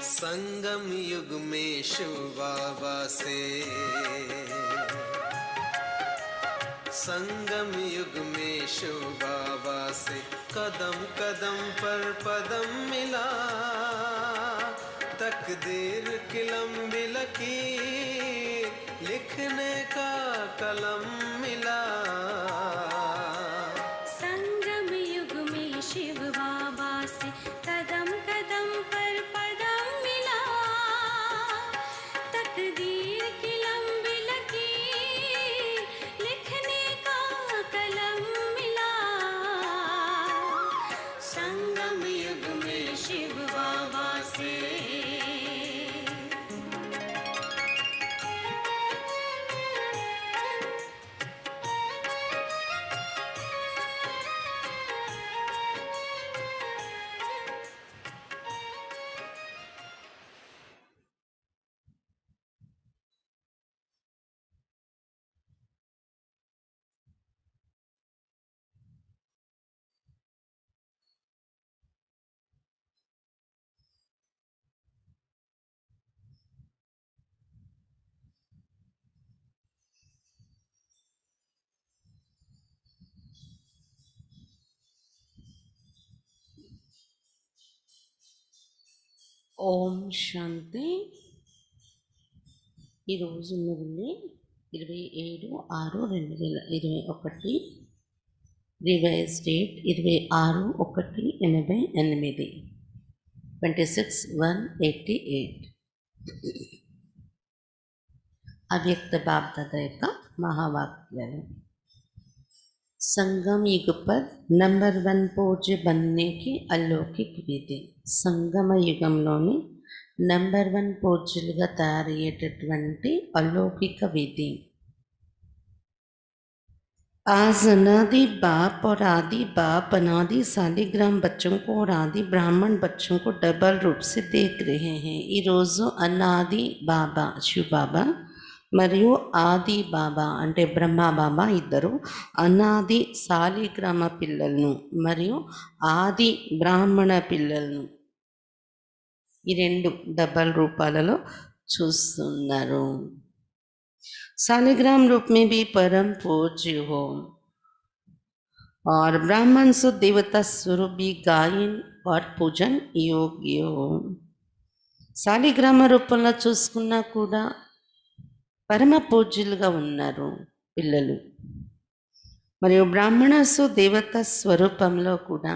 संगम युग में शिव बाबा से, संगम युग में शिव बाबा से कदम कदम पर पदम मिला, तकदीर की लंबी लकीर लिखने का कलम मिला। संगम युग में शिव बाबा से कदम कदम पर पदम मिला, तकदीर की लंबी लकीर लिखने का कलम मिला। संगम युग में शिव बाबा से। ఓం శాంతి. ఈరోజు మురళి 27/6/2021, రివైజ్ డేట్ 26/1/88, 26/188. అవ్యక్త బాప్దాద యొక్క మహావాక్యాలు. संगम युग पर नंबर 1 पूज्य बनने की अलौकिक विधि. సంగమ యుగంలోని నంబర్ 1 పూజ్యులుగా తయారయ్యేటటువంటి अलौकिक विधि. आज अनादि बाप और आदि बाप अनादि शालिग्राम बच्चों को और आदि ब्राह्मण बच्चों को डबल रूप से देख रहे हैं. ఈ రోజు అనాది బాబా శివ బాబా మరియు ఆది బాబా అంటే బ్రహ్మ బాబా ఇద్దరు అనాది శాలిగ్రామ పిల్లలను మరియు ఆది బ్రాహ్మణ పిల్లలను ఈ రెండు డబల్ రూపాలలో చూస్తున్నారు. शालिग्राम रूप में भी परम पूज्य हो और ब्राह्मण सु देवता स्वरूप भी गायन और पूजन योग्य हो. శాలిగ్రామ రూపంలో చూసుకున్నా కూడా పరమ పూజ్యులుగా ఉన్నారు పిల్లలు, మరియు బ్రాహ్మణసు దేవత స్వరూపంలో కూడా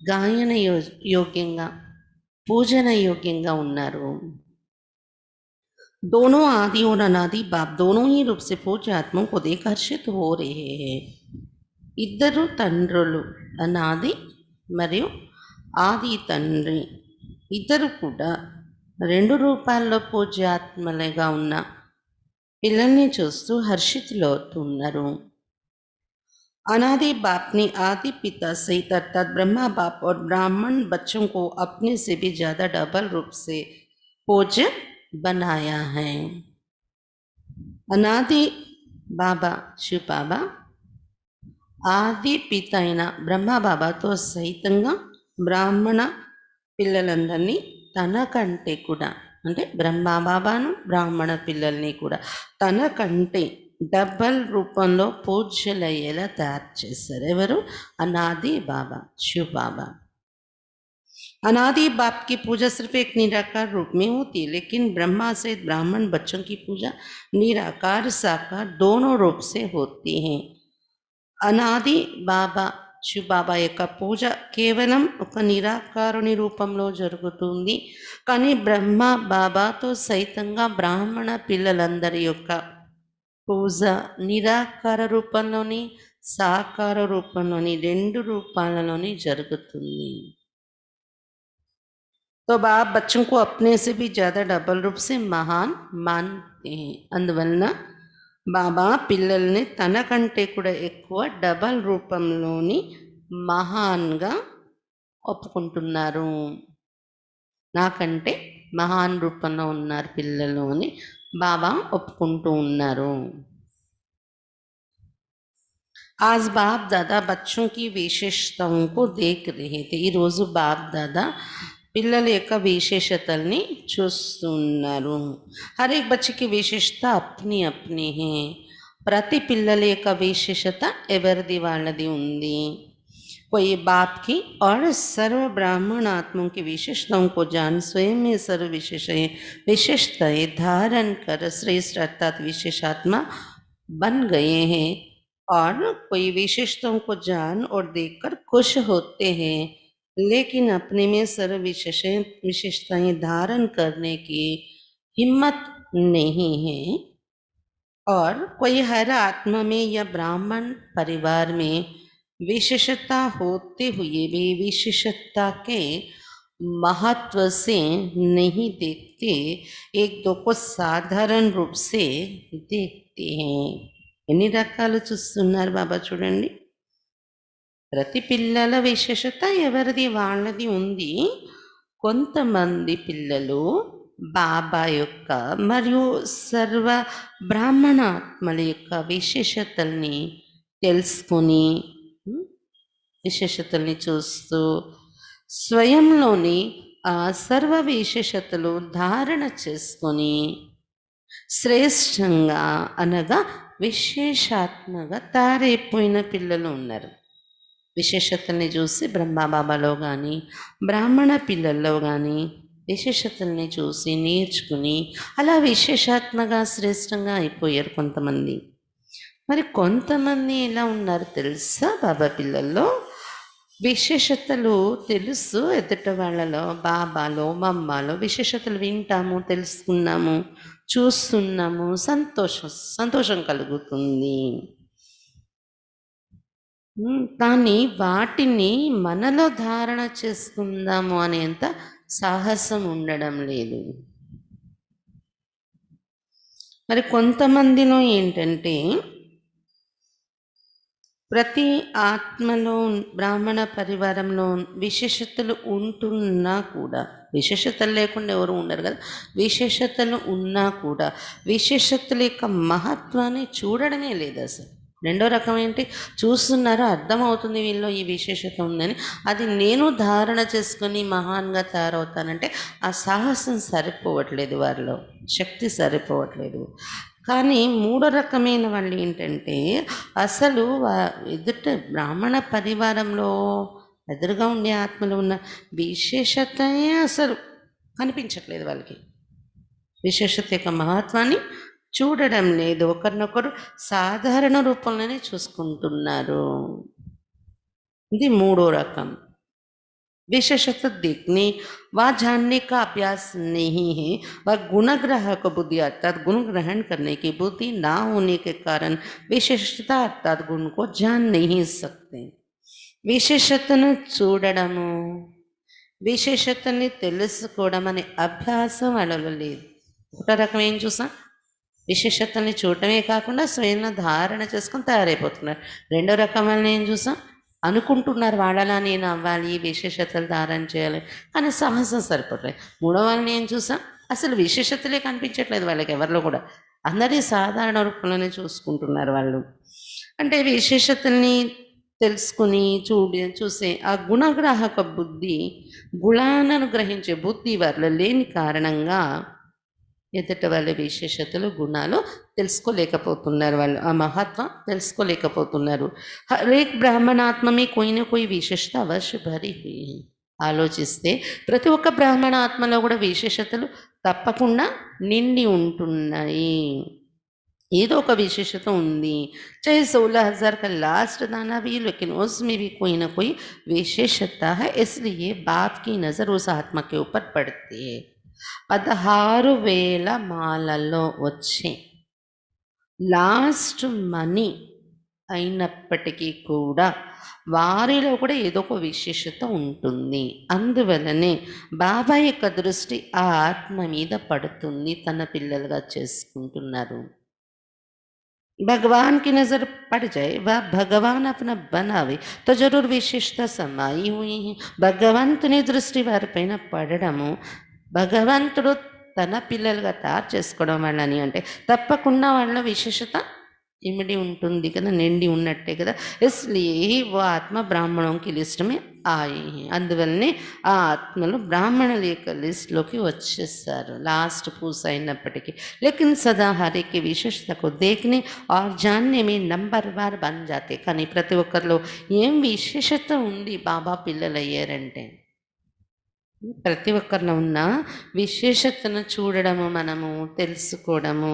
గాయన యోగ్యంగా పూజన యోగ్యంగా ఉన్నారు. दोनों आदि और अनादि बाप दोनों ही रूप से पूज्य आत्माओं को देख हर्षित हो रहे हैं. ఇద్దరు తండ్రులు అనాది మరియు ఆది తండ్రి ఇద్దరు కూడా రెండు రూపాల్లో పూజ్యాత్మలుగా ఉన్న పిల్లల్ని చూస్తూ హర్షితులవుతున్నారు. अनादि बाप ने आदि पिता सहित अर्थात ब्रह्मा बाप और ब्राह्मण बच्चों को अपने से भी ज़्यादा डबल रूप से पूज्य बनाया है. अनादि बाबा शिव बाबा ఆది పిత అయిన బ్రహ్మ బాబాతో సహితంగా బ్రాహ్మణ పిల్లలందరినీ తన కంటే కూడా అంటే బ్రహ్మ బాబాను బ్రాహ్మణ పిల్లల్ని కూడా తన కంటే డబల్ రూపంలో పూజ్యులయ్యేలా తయారు చేశారు. ఎవరు? అనాది బాబా शिव बाबा. अनादि बाप की पूजा सिर्फ एक निराकार रूप में होती है, लेकिन ब्रह्मा सहित ब्राह्मण बच्चों की पूजा निराकार साकार दोनों रूप से होती है. అనాది బాబా శివ బాబా యొక్క పూజ కేవలం ఒక నిరాకారుని రూపంలో జరుగుతుంది, కానీ బ్రహ్మ బాబాతో సైతంగా బ్రాహ్మణ పిల్లలందరి యొక్క పూజ నిరాకార రూపంలోని సాకార రూపంలోని రెండు రూపాలలోని జరుగుతుంది. तो बाप बच्चों को अपने से भी ज़्यादा डबल रूप से महान मानते हैं. అందువలన బాబా పిల్లల్ని తన కంటే కూడా ఎక్కువ డబల్ రూపంలోని మహాన్గా ఒప్పుకుంటున్నారు. నాకంటే మహాన్ రూపంలో ఉన్నారు పిల్లలు అని బాబా ఒప్పుకుంటూ ఉన్నారు. आज बाप दादा बच्चों की विशेषताओं को देख रहे थे. ఈరోజు బాప్ దాదా పిల్లల యొక్క విశేషతల్ని చూస్తున్నారు. హర్ ఏక్ బच्चे की విశేషత అప్ని అప్ని హే. ప్రతి పిల్లల యొక్క విశేషత ఎవరిది వాళ్ళది ఉంది. कोई बाप की और सर्व ब्राह्मण आत्माओं की विशेषताओं को जान स्वयं में सर्व विशेषताएं धारण कर श्रेष्ठ अर्थात विशेषात्मा बन गए हैं और कोई विशेषताओं को जान और देखकर खुश होते हैं, लेकिन अपने में सर्व विशेषताएं धारण करने की हिम्मत नहीं है। और कोई हर आत्मा में या ब्राह्मण परिवार में विशेषता होते हुए भी विशेषता के महत्व से नहीं देखते, एक दो को साधारण रूप से देखते हैं. ఎన్ని రకాలు చూస్తున్నారు బాబా చూడండి. ప్రతి పిల్లల విశేషత ఎవరిది వాళ్ళది ఉంది. కొంతమంది పిల్లలు బాబా యొక్క మరియు సర్వ బ్రాహ్మణాత్మల యొక్క విశేషతల్ని తెలుసుకొని విశేషతల్ని చూస్తూ స్వయంలోని ఆ సర్వ విశేషతలు ధారణ చేసుకొని శ్రేష్టంగా అనగా విశేషాత్మగా తయారైపోయిన పిల్లలు ఉన్నారు. విశేషతల్ని చూసి బ్రహ్మబాబాలో కానీ బ్రాహ్మణ పిల్లల్లో కానీ విశేషతల్ని చూసి నేర్చుకుని అలా విశేషాత్మగా శ్రేష్టంగా అయిపోయారు కొంతమంది. మరి కొంతమంది ఎలా ఉన్నారు తెలుసా బాబా పిల్లల్లో? విశేషతలు తెలుసు ఎదుట వాళ్ళలో, బాబాలో మమ్మాలో విశేషతలు వింటాము, తెలుసుకున్నాము, చూస్తున్నాము, సంతోషం కలుగుతుంది. కానీ వాటిని మనలో ధారణ చేసుకుందాము అనేంత సాహసం ఉండడం లేదు. మరి కొంతమందిలో ఏంటంటే ప్రతి ఆత్మలో బ్రాహ్మణ పరివారంలో విశేషతలు ఉంటున్నా కూడా, విశేషతలు లేకుండా ఎవరు ఉండరు కదా, విశేషతలు ఉన్నా కూడా విశేషతల యొక్క మహత్వాన్ని చూడడమే లేదు అసలు. రెండో రకం ఏంటి, చూస్తున్నారో అర్థమవుతుంది వీళ్ళు ఈ విశేషత ఉందని, అది నేను ధారణ చేసుకొని మహాన్గా తయారవుతానంటే ఆ సాహసం సరిపోవట్లేదు, వారిలో శక్తి సరిపోవట్లేదు. కానీ మూడో రకమైన వాళ్ళు ఏంటంటే అసలు ఎదుట బ్రాహ్మణ పరివారంలో ఎదురుగా ఉండే ఆత్మలో ఉన్న విశేషతే అసలు కనిపించట్లేదు వాళ్ళకి. విశేషత యొక్క మహత్వాన్ని చూడడం లేదు, ఒకరినొకరు సాధారణ రూపంలోనే చూసుకుంటున్నారు. ఇది మూడో రకం. विशेषता देखने व जानने का अभ्यास नहीं है, वह गुणग्राहक बुद्धि अर्थात गुण ग्रहण करने की बुद्धि ना होने के कारण विशेषता अर्थात गुण को जान नहीं सकते. విశేషతను చూడడము, విశేషతని తెలుసుకోవడం అనే అభ్యాసం వాళ్ళలో లేదు. ఒక రకం ఏం చూసాం, విశేషతల్ని చూడటమే కాకుండా స్వయంగా ధారణ చేసుకొని తయారైపోతున్నారు. రెండో రకం వాళ్ళని ఏం చూసాం, అనుకుంటున్నారు వాళ్ళలా నేను అవ్వాలి, విశేషతలు ధారణ చేయాలి, కానీ సాహసం సరిపోట్లేదు. మూడో వాళ్ళని ఏం చూసాం, అసలు విశేషతలే కనిపించట్లేదు వాళ్ళకి ఎవరిలో కూడా, అందరి సాధారణ రూపంలోనే చూసుకుంటున్నారు వాళ్ళు. అంటే విశేషతల్ని తెలుసుకుని చూసే ఆ గుణగ్రాహక బుద్ధి, గుణాలను గ్రహించే బుద్ధి వారిలో లేని కారణంగా ఎదుట వాళ్ళ విశేషతలు గుణాలు తెలుసుకోలేకపోతున్నారు, వాళ్ళు ఆ మహత్వం తెలుసుకోలేకపోతున్నారు. హరేక్ బ్రాహ్మణాత్మమే కోయిన కోయి విశేషత అవశ్య భరి హుయి. ఆలోచిస్తే ప్రతి ఒక్క బ్రాహ్మణ ఆత్మలో కూడా విశేషతలు తప్పకుండా నిండి ఉంటున్నాయి. ఏదో ఒక విశేషత ఉంది. चाहे 16,000 का लास्ट दाना भी, लेकिन उसमें भी कोई ना कोई विशेषता है, इसलिए बाप की नज़र उस आत्मा के ऊपर पड़ती है. 16,000 మాలలో వచ్చే లాస్ట్ మనీ అయినప్పటికీ కూడా వారిలో కూడా ఏదో ఒక విశేషత ఉంటుంది. అందువలనే బాబా యొక్క దృష్టి ఆ ఆత్మ మీద పడుతుంది, తన పిల్లలుగా చేసుకుంటున్నారు. भगवान की नज़र पड़ जाए, वह भगवान अपना बनावे तो जरूर विशेषता समाई हुई है. భగవంతుని దృష్టి వారిపైన పడడము, భగవంతుడు తన పిల్లలుగా తయారు చేసుకోవడం వాళ్ళని అంటే తప్పకుండా వాళ్ళ విశేషత ఇమిడి ఉంటుంది కదా, నిండి ఉన్నట్టే కదా. इसलिए वो आत्मा ब्राह्मणों की लिस्ट में ఆయే అందువల్లనే ఆ ఆత్మలు బ్రాహ్మణుల యొక్క లిస్ట్లోకి వచ్చేస్తారు లాస్ట్ పూస అయినప్పటికీ. లేकिन सदा हर एक की विशेषता को देखने और जानने में నంబర్ వార్ బన్ జాతే. కానీ ప్రతి ఒక్కరిలో ఏం విశేషత ఉంది బాబా పిల్లలు అయ్యారంటే, ప్రతి ఒక్కరిలో ఉన్న విశేషతను చూడడము, మనము తెలుసుకోవడము,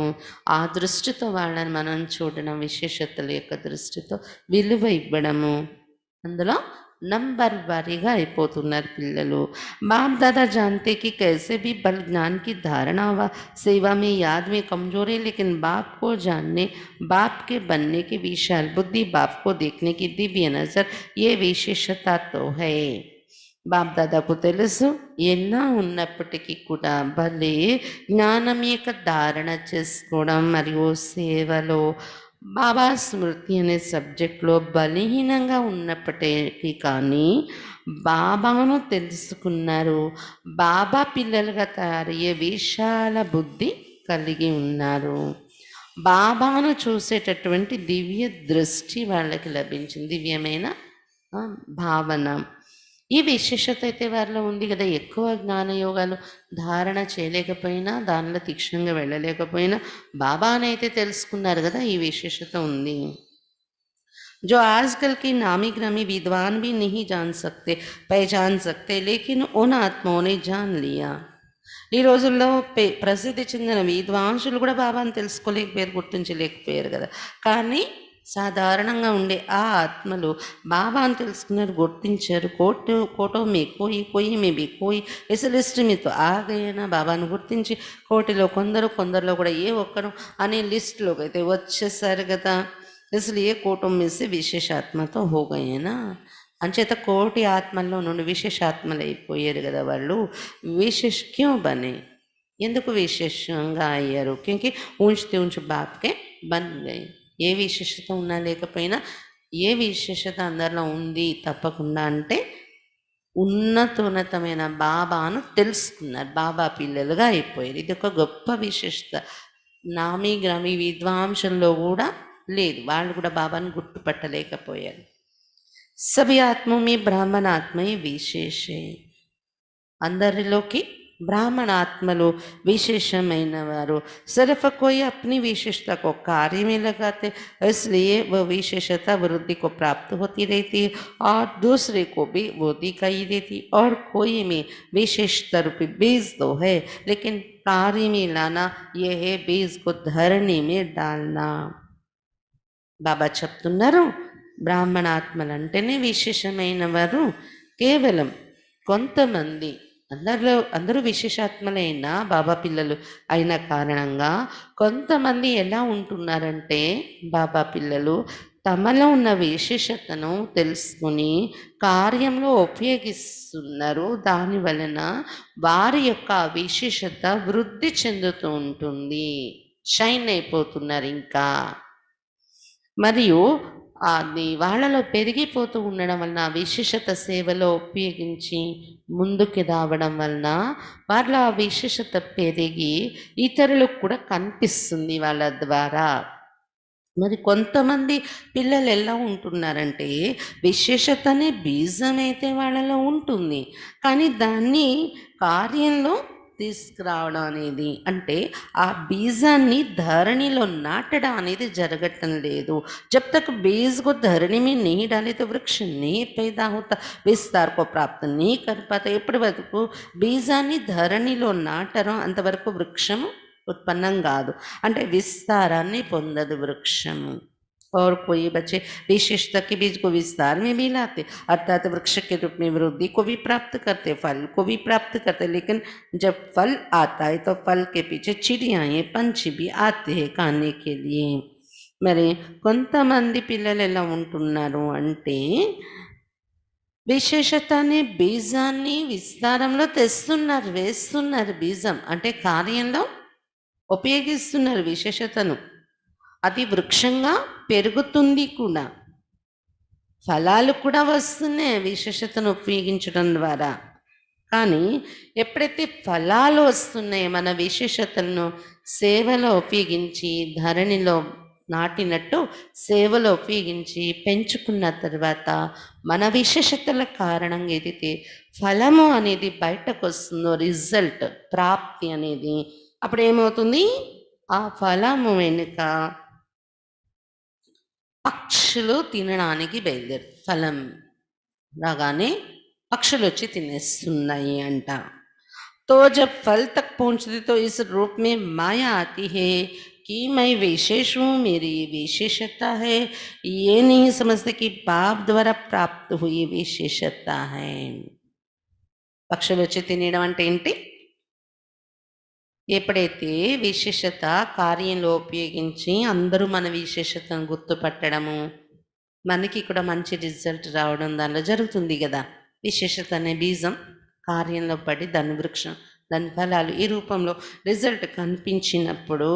ఆ దృష్టితో వాళ్ళని మనం చూడడం, విశేషతల యొక్క దృష్టితో విలువ ఇవ్వడము, అందులో నంబర్ వారీగా అయిపోతున్నారు పిల్లలు. बाप दादा जानते कि कैसे भी बल ज्ञान की धारणा व सेवा में याद में कमजोर है, लेकिन बाप को जानने, बाप के बनने की विशाल बुद्धि, बाप को देखने की दिव्य नजर, ये विशेषता तो है. బాప్ దాదాకు తెలుసు ఎన్నో ఉన్నప్పటికీ కూడా భలే జ్ఞానం యొక్క ధారణ చేసుకోవడం మరియు సేవలో బాబా స్మృతి అనే సబ్జెక్ట్లో బలహీనంగా ఉన్నప్పటికీ కానీ బాబాను తెలుసుకున్నారు. బాబా పిల్లలుగా తయారయ్యే విశాల బుద్ధి కలిగి ఉన్నారు. బాబాను చూసేటటువంటి దివ్య దృష్టి వాళ్ళకి లభించింది, దివ్యమైన భావన. ఈ విశేషత అయితే వారిలో ఉంది కదా. ఎక్కువ జ్ఞానయోగాలు ధారణ చేయలేకపోయినా, దానిలో తీక్షణంగా వెళ్ళలేకపోయినా బాబానైతే తెలుసుకున్నారు కదా, ఈ విశేషత ఉంది. जो आजकल के नामी ग्रामी विद्वान भी नहीं जान सकते, पहचान सकते, लेकिन उन आत्माओं ने जान लिया. ఈ రోజుల్లో ప్రసిద్ధి చెందిన విద్వాంసులు కూడా బాబాను తెలుసుకోలేకపోయారు, గుర్తించలేకపోయారు కదా. కానీ సాధారణంగా ఉండే ఆ ఆత్మలు బాబాను తెలుసుకున్నారు, గుర్తించారు. కోటో మే కోయి మే బి కోయి ఇస్ లిస్ట్ మీతో ఆగైనా బాబాను గుర్తించి కోటిలో కొందరిలో కూడా ఏ ఒక్కరు అనే లిస్టులోకి అయితే వచ్చేసారు కదా. इसलिए कोटों में से విశేషాత్మతో हो गए ना. అంచేత కోటి ఆత్మల్లో నుండి విశేషాత్మలు అయిపోయారు కదా వాళ్ళు. విశేష క్యూ బనే, ఎందుకు విశేషంగా అయ్యారు? క్యూంకి ఊంచితే ఊంచి బాప్కే బన్ గయి. ఏ విశేషత ఉన్నా లేకపోయినా ఏ విశేషత అందరిలో ఉంది తప్పకుండా అంటే ఉన్నతమైన బాబాను తెలుసుకున్నారు, బాబా పిల్లలుగా అయిపోయారు. ఇది ఒక గొప్ప విశేషత. నామీ గ్రామీ విద్వాంసంలో కూడా లేదు, వాళ్ళు కూడా బాబాను గుర్తుపట్టలేకపోయారు. సభి ఆత్మమే బ్రాహ్మణ ఆత్మే విశేషే. అందరిలోకి ब्राह्मण आत्मलो विशेषమైన వారు. सिर्फ कोई अपनी विशेषता को कार्य में लगाते, इसलिए वह विशेषता वृद्धि को प्राप्त होती रहती है और दूसरे को भी वो दिखाई देती. और कोई में विशेषता रूपी बीज तो है, लेकिन कार्य में लाना यह है बीज को धरनी में डालना. బాబా చెప్తున్నారు, బ్రాహ్మణాత్మలు అంటేనే విశేషమైన వారు. కేవలం కొంతమంది, అందరూ విశేషాత్మలైన బాబా పిల్లలు అయిన కారణంగా కొంతమంది ఎలా ఉంటున్నారంటే, బాబా పిల్లలు తమలో ఉన్న విశేషతను తెలుసుకుని కార్యంలో ఉపయోగిస్తున్నారు. దాని వలన వారి యొక్క విశేషత వృద్ధి చెందుతూ ఉంటుంది, షైన్ అయిపోతున్నారు ఇంకా. మరియు అది వాళ్ళలో పెరిగిపోతూ ఉండడం వలన, విశేషత సేవలో ఉపయోగించి ముందుకు రావడం వలన వాళ్ళ ఆ విశేషత పెరిగి ఇతరులకు కూడా కనిపిస్తుంది వాళ్ళ ద్వారా. మరి కొంతమంది పిల్లలు ఎలా ఉంటున్నారంటే, విశేషతనే బీజం అయితే వాళ్ళలో ఉంటుంది, కానీ దాన్ని కార్యంలో తీసుకురావడం అనేది, అంటే ఆ బీజాన్ని ధరణిలో నాటడం అనేది జరగటం లేదు. जब तक बीज को धरणी में नहीं डाले तो वृक्ष नहीं पैदा होता, विस्तार को प्राप्त नहीं कर पाता. ఎప్పటి వరకు బీజాన్ని ధరణిలో నాటరం అంతవరకు వృక్షము ఉత్పన్నం కాదు, అంటే విస్తారాన్ని పొందదు వృక్షము. और कोई बच्चे विशेषता के बीज को विस्तार में भी लाते, अर्थात वृक्ष के रूप में वृद्धि को भी प्राप्त करते, फल को भी प्राप्त करते. लेकिन जब फल आता है तो फल के पीछे चिड़ियाँ पंछी भी आते हैं खाने के लिए. మరి కొంతమంది పిల్లలు ఎలా ఉంటున్నారు అంటే, విశేషతని బీజాన్ని విస్తారంలో తెస్తున్నారు, వేస్తున్నారు. బీజం అంటే కార్యంలో ఉపయోగిస్తున్నారు విశేషతను, అది వృక్షంగా పెరుగుతుంది కూడా, ఫలాలు కూడా వస్తున్నాయి విశేషతను ఉపయోగించడం ద్వారా. కానీ ఎప్పుడైతే ఫలాలు వస్తున్నాయో, మన విశేషతలను సేవలో ఉపయోగించి ధరణిలో నాటినట్టు సేవలో ఉపయోగించి పెంచుకున్న తర్వాత మన విశేషతల కారణంగా ఏదైతే ఫలము అనేది బయటకు వస్తుందో, రిజల్ట్ ప్రాప్తి అనేది, అప్పుడు ఏమవుతుంది, ఆ ఫలము వెనుక పక్షులు తినడానికి బయలుదేరు. ఫలం రాగానే పక్షులు వచ్చి తినేస్తున్నాయి అంట. तो जब फल तक पहुंचती तो इस रूप में माया आती है कि मैं विशेष हूँ, मेरी ये विशेषता है, ये नहीं समझते कि बाप द्वारा प्राप्त हुई विशेषता है. పక్షులు వచ్చి తినడం అంటే ఏంటి? ఎప్పుడైతే విశేషత కార్యంలో ఉపయోగించి అందరూ మన విశేషతను గుర్తుపట్టడము, మనకి కూడా మంచి రిజల్ట్ రావడం దానిలో జరుగుతుంది కదా. విశేషత అనే బీజం కార్యంలో పడి దాని వృక్షం, దాని ఫలాలు ఈ రూపంలో రిజల్ట్ కనిపించినప్పుడు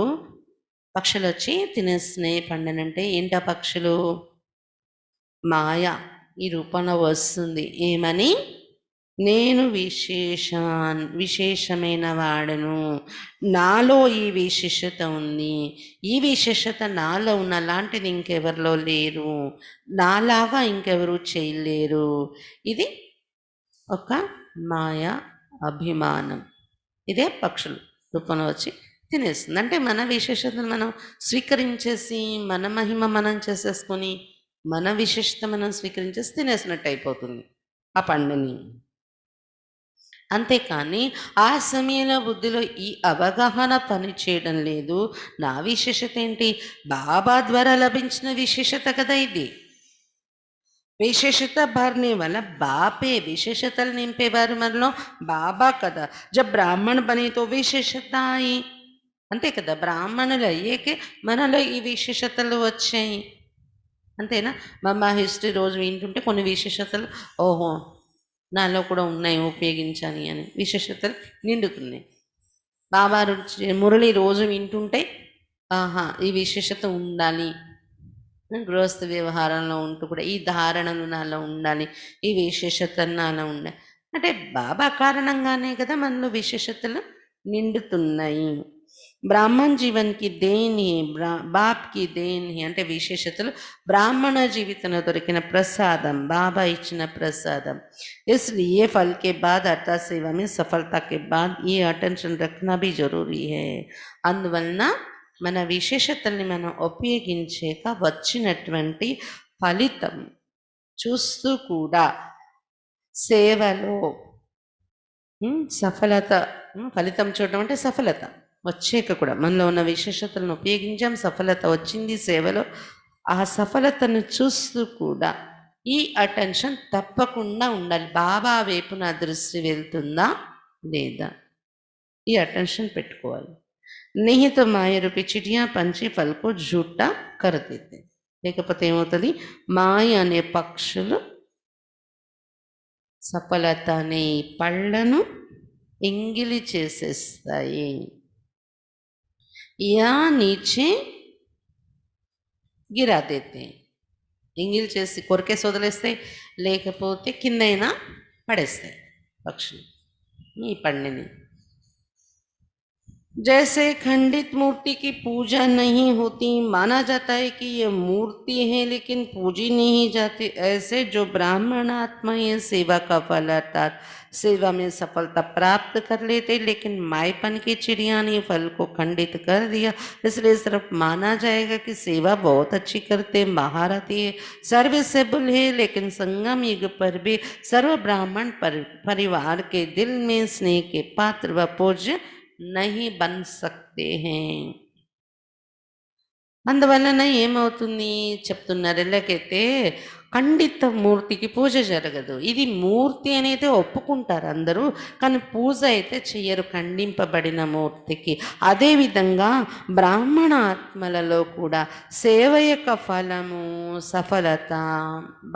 పక్షులు వచ్చి తినేస్తున్నాయి పండునంటే ఏంటా పక్షులు? మాయ ఈ రూపంలో వస్తుంది. ఏమని? నేను విశేషమైన వాడను, నాలో ఈ విశేషత ఉంది, ఈ విశేషత నాలో ఉన్న లాంటిది ఇంకెవరిలో లేరు, నాలాగా ఇంకెవరు చేయలేరు. ఇది ఒక మాయా అభిమానం. ఇదే పక్షులు రూపంలో వచ్చి తినేస్తుంది. అంటే మన విశేషతను మనం స్వీకరించేసి మన మహిమ మనం చేసేసుకొని మన విశేషత మనం స్వీకరించేసి తినేసినట్టు అయిపోతుంది ఆ పండుని. అంతేకాని ఆ సమయంలో బుద్ధిలో ఈ అవగాహన పని చేయడం లేదు. నా విశేషత ఏంటి? బాబా ద్వారా లభించిన విశేషత కదా ఇది. విశేషత భర్నే వల్ల బాపే విశేషతలు నింపేవారు మనలో బాబా కదా. జబ్ బ్రాహ్మణ బనేతో విశేషత అయి, అంతే కదా, బ్రాహ్మణులు అయ్యేకే మనలో ఈ విశేషతలు వచ్చాయి. అంతేనా? మా హిస్టరీ రోజు వింటుంటే కొన్ని విశేషతలు, ఓహో నాలో కూడా ఉన్నాయి ఉపయోగించాలి అని విశేషతలు నిండుతున్నాయి. బాబా మురళి రోజు వింటుంటే ఆహా ఈ విశేషత ఉండాలి, గృహస్థ వ్యవహారంలో ఉంటూ కూడా ఈ ధారణలు నాలో ఉండాలి, ఈ విశేషత నాలో ఉండాలి అంటే బాబా కారణంగానే కదా మనలో విశేషతలు నిండుతున్నాయి. బ్రాహ్మణ్ జీవన్కి దేని బాప్కి దేని అంటే విశేషతలు బ్రాహ్మణ జీవితంలో దొరికిన ప్రసాదం, బాబా ఇచ్చిన ప్రసాదం. इसलिए फल के बाद अर्थात सेवा में सफलता के बाद ये अटेंशन रखना भी जरूरी है. అందువలన మన విశేషతల్ని మనం ఉపయోగించాక వచ్చినటువంటి ఫలితం చూస్తూ కూడా సేవలో సఫలత, ఫలితం చూడడం అంటే సఫలత వచ్చాక కూడా మనలో ఉన్న విశేషతలను ఉపయోగించాం, సఫలత వచ్చింది సేవలో. ఆ సఫలతను చూస్తూ కూడా ఈ అటెన్షన్ తప్పకుండా ఉండాలి. బాబా వైపు నా దృష్టి వెళ్తుందా లేదా, ఈ అటెన్షన్ పెట్టుకోవాలి. नहीं तो माया रूपी चिड़िया पंछी फल को झूठा कर देते. లేకపోతే ఏమవుతుంది? మాయ అనే పక్షులు సఫలత అనే పళ్ళను ఎంగిలి చేసేస్తాయి. యా నీచే గిరా దేతే, ఎంగిలి చేసి కొరికేసి వదిలేస్తాయి, లేకపోతే కిందైనా పడేస్తాయి పక్షులు ఈ పండిని. जैसे खंडित मूर्ति की पूजा नहीं होती, माना जाता है कि ये मूर्ति है लेकिन पूजी नहीं जाती, ऐसे जो ब्राह्मण आत्मा ये सेवा का फल अर्थात सेवा में सफलता प्राप्त कर लेते, लेकिन मायपन की चिड़िया ने फल को खंडित कर दिया, इसलिए सिर्फ माना जाएगा कि सेवा बहुत अच्छी करते, महारथी है, सर्विसेबल है, लेकिन संगम युग पर भी सर्व ब्राह्मण परिवार के दिल में स्नेह के पात्र व पूज्य नहीं बन सकते हैं. అందువలన ఏమవుతుంది చెప్తున్నారు, ఎలాగైతే ఖండిత మూర్తికి పూజ జరగదు. ఇది మూర్తి అనేది ఒప్పుకుంటారు అందరూ, కానీ పూజ అయితే చెయ్యరు ఖండింపబడిన మూర్తికి. అదేవిధంగా బ్రాహ్మణ ఆత్మలలో కూడా సేవ యొక్క ఫలము, సఫలత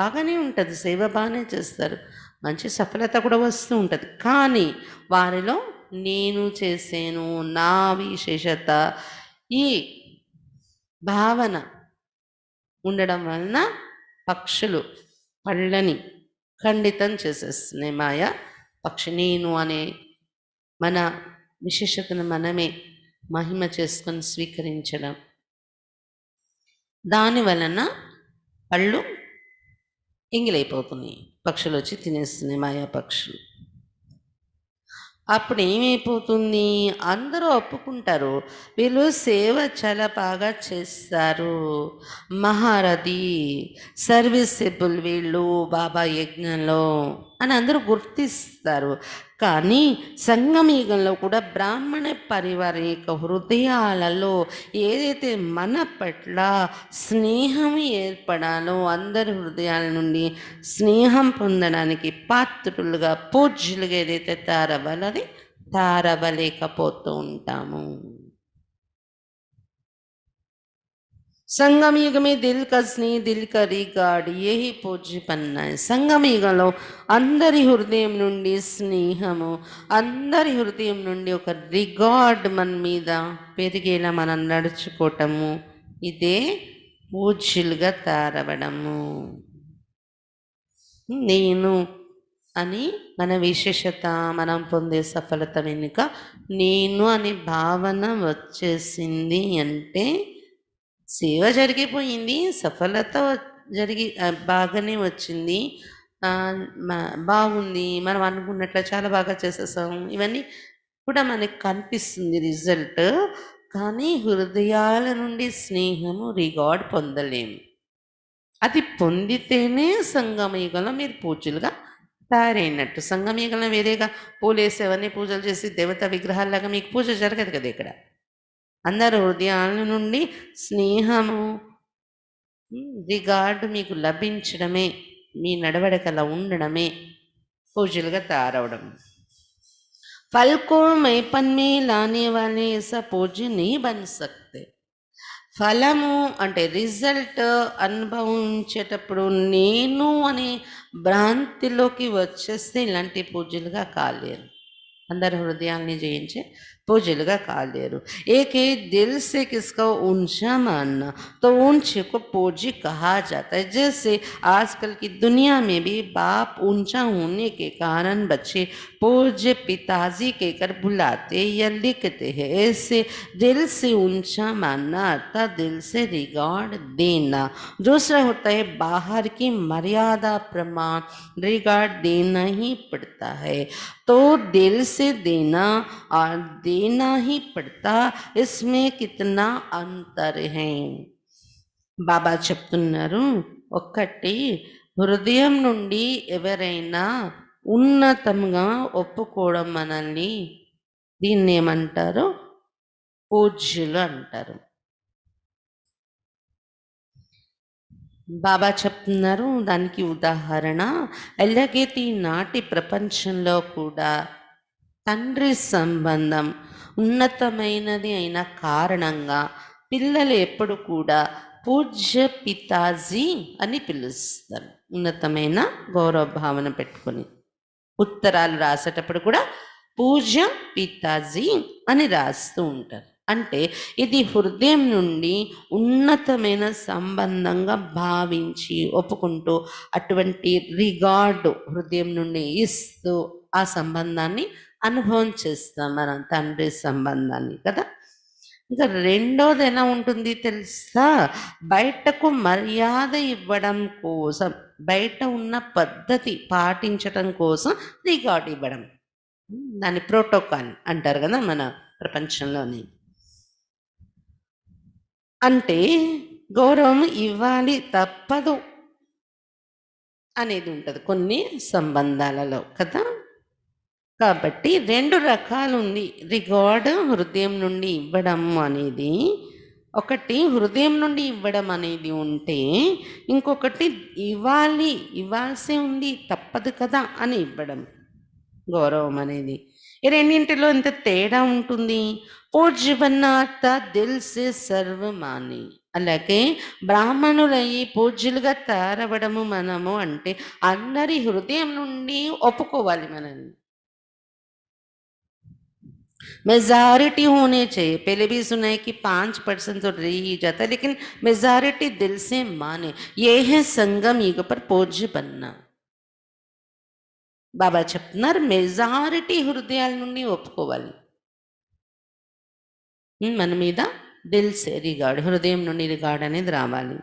బాగానే ఉంటుంది, సేవ బాగానే చేస్తారు, మంచి సఫలత కూడా వస్తూ ఉంటుంది. కానీ వారిలో నేను చేసేను, నా విశేషత, ఈ భావన ఉండడం వలన పక్షులు పళ్ళని ఖండితం చేసేస్తున్నాయి. మాయ పక్షి నేను అనే మన విశేషతను మనమే మహిమ చేసుకొని స్వీకరించడం, దాని వలన పళ్ళు ఎంగిలైపోతున్నాయి, పక్షులు వచ్చి తినేస్తున్నాయి, మాయా పక్షులు. అప్పుడు ఏమైపోతుంది, అందరూ ఒప్పుకుంటారు, వీళ్ళు సేవ చాలా బాగా చేస్తారు, మహారథి సర్వీసెబుల్ వీళ్ళు బాబా యజ్ఞంలో అని అందరూ గుర్తిస్తారు. కానీ సంగమయుగంలో కూడా బ్రాహ్మణ పరివార యొక్క హృదయాలలో ఏదైతే మన పట్ల స్నేహం ఏర్పడాలో, అందరి హృదయాల నుండి స్నేహం పొందడానికి పాత్రులుగా పూజ్యులుగా ఏదైతే తారవ్వాలని తారవ్వలేకపోతూ ఉంటాము. సంగమ యుగ में दिल का स्नेह दिल का रिगार्ड यही పూజ్యపన్న. సంగమ యుగంలో అందరి హృదయం నుండి స్నేహము, అందరి హృదయం నుండి ఒక రిగార్డ్ మన మీద పెరిగేలా మనం నడుచుకోవటము, ఇదే పూజ్యులుగా తారవడము. నేను అని మన విశేషత, మనం పొందే సఫలత వెనుక నేను అనే భావన వచ్చేసింది అంటే సేవ జరిగిపోయింది, సఫలత జరిగి బాగానే వచ్చింది, బాగుంది, మనం అనుకున్నట్లు చాలా బాగా చేసేసాం, ఇవన్నీ కూడా మనకు కనిపిస్తుంది రిజల్ట్. కానీ హృదయాల నుండి స్నేహము రిగార్డ్ పొందలేము. అది పొందితేనే సంగమయుగంలో మీరు పూజలుగా తయారైనట్టు. సంగమయుగంలో వేరేగా పూలేసేవన్నీ పూజలు చేసి దేవతా విగ్రహాల్లాగా మీకు పూజ జరగదు కదా. ఇక్కడ అందరు హృదయాల నుండి స్నేహము రిగార్డు మీకు లభించడమే, మీ నడవడికలా ఉండడమే పూజలుగా తయారవడం. फल को मैपन में लाने वाले ऐसा पूज्य नहीं बन सकते. ఫలము అంటే రిజల్ట్ అనుభవించేటప్పుడు నేను అనే భ్రాంతిలోకి వచ్చేస్తే ఇలాంటి పూజలుగా కాలేరు, అందరి హృదయాల్ని జయించే పూజలుగా కాలేరు. एक है दिल से किसका ऊंचा मानना, तो ऊंचे को पूज्य कहा जाता है. जैसे आजकल की दुनिया में भी बाप ऊंचा होने के कारण बच्चे पूज्य पिताजी कहकर बुलाते या लिखते हैं. ऐसे दिल से ऊंचा मानना अर्थात दिल से रिगार्ड देना. दूसरा होता है बाहर की मर्यादा प्रमाण रिगार्ड देना ही पड़ता है. तो दिल से देना और देना ही पड़ता, इसमें कितना अंतर है. బాబా చెప్తున్నారు, ఒక్కటి హృదయం నుండి ఎవరైనా ఉన్నతంగా ఒప్పుకోవడం మనల్ని, దీన్ని ఏమంటారు, పూజ్యులు అంటారు. బాబా చెప్తున్నారు దానికి ఉదాహరణ, ఎలాగైతే ఈనాటి ప్రపంచంలో కూడా తండ్రి సంబంధం ఉన్నతమైనది అయిన కారణంగా పిల్లలు ఎప్పుడు కూడా పూజ్య పితాజీ అని పిలుస్తారు. ఉన్నతమైన గౌరవ భావన పెట్టుకొని ఉత్తరాలు రాసేటప్పుడు కూడా పూజ్య పితాజీ అని రాస్తూ ఉంటారు. అంటే ఇది హృదయం నుండి ఉన్నతమైన సంబంధంగా భావించి ఒప్పుకుంటూ అటువంటి రిగార్డు హృదయం నుండి ఇస్తూ ఆ సంబంధాన్ని అనుభవం చేస్తాం, మనం తండ్రి సంబంధాన్ని కదా. ఇంకా రెండోది ఎలా ఉంటుంది తెలుసా, బయటకు మర్యాద ఇవ్వడం కోసం, బయట ఉన్న పద్ధతి పాటించటం కోసం రిగార్డ్ ఇవ్వడం, దాని ప్రోటోకాల్ అంటారు కదా మన ప్రపంచంలోని. అంటే గౌరవం ఇవ్వాలి తప్పదు అనేది ఉంటుంది కొన్ని సంబంధాలలో కదా. కాబట్టి రెండు రకాలు ఉంది రిగార్డ్ హృదయం నుండి ఇవ్వడం అనేది. ఒకటి హృదయం నుండి ఇవ్వడం అనేది ఉంటే, ఇంకొకటి ఇవ్వాల్సి ఉంది తప్పదు కదా అని ఇవ్వడం గౌరవం అనేది. ఈ రెండింటిలో ఎంత తేడా ఉంటుంది. పూజ్యబన్నాత దిల్ సే సర్వమాని, అలాగే బ్రాహ్మణులయ్యి పూజ్యులుగా తయారవడము మనము అంటే అందరి హృదయం నుండి ఒప్పుకోవాలి మనల్ని. मेजॉरिटी होने चाहिए. पहले भी सुना है कि 5% तो रह ही जाता है, लेकिन मेजॉरिटी दिल से माने. ये है संगम युग पर पूज्य बनना. బాబా చెప్తున్నారు మెజారిటీ హృదయాల నుండి ఒప్పుకోవాలి, మన మీద దిల్ సే రిగార్డ్, హృదయం నుండి రిగార్డ్ అనేది రావాలి.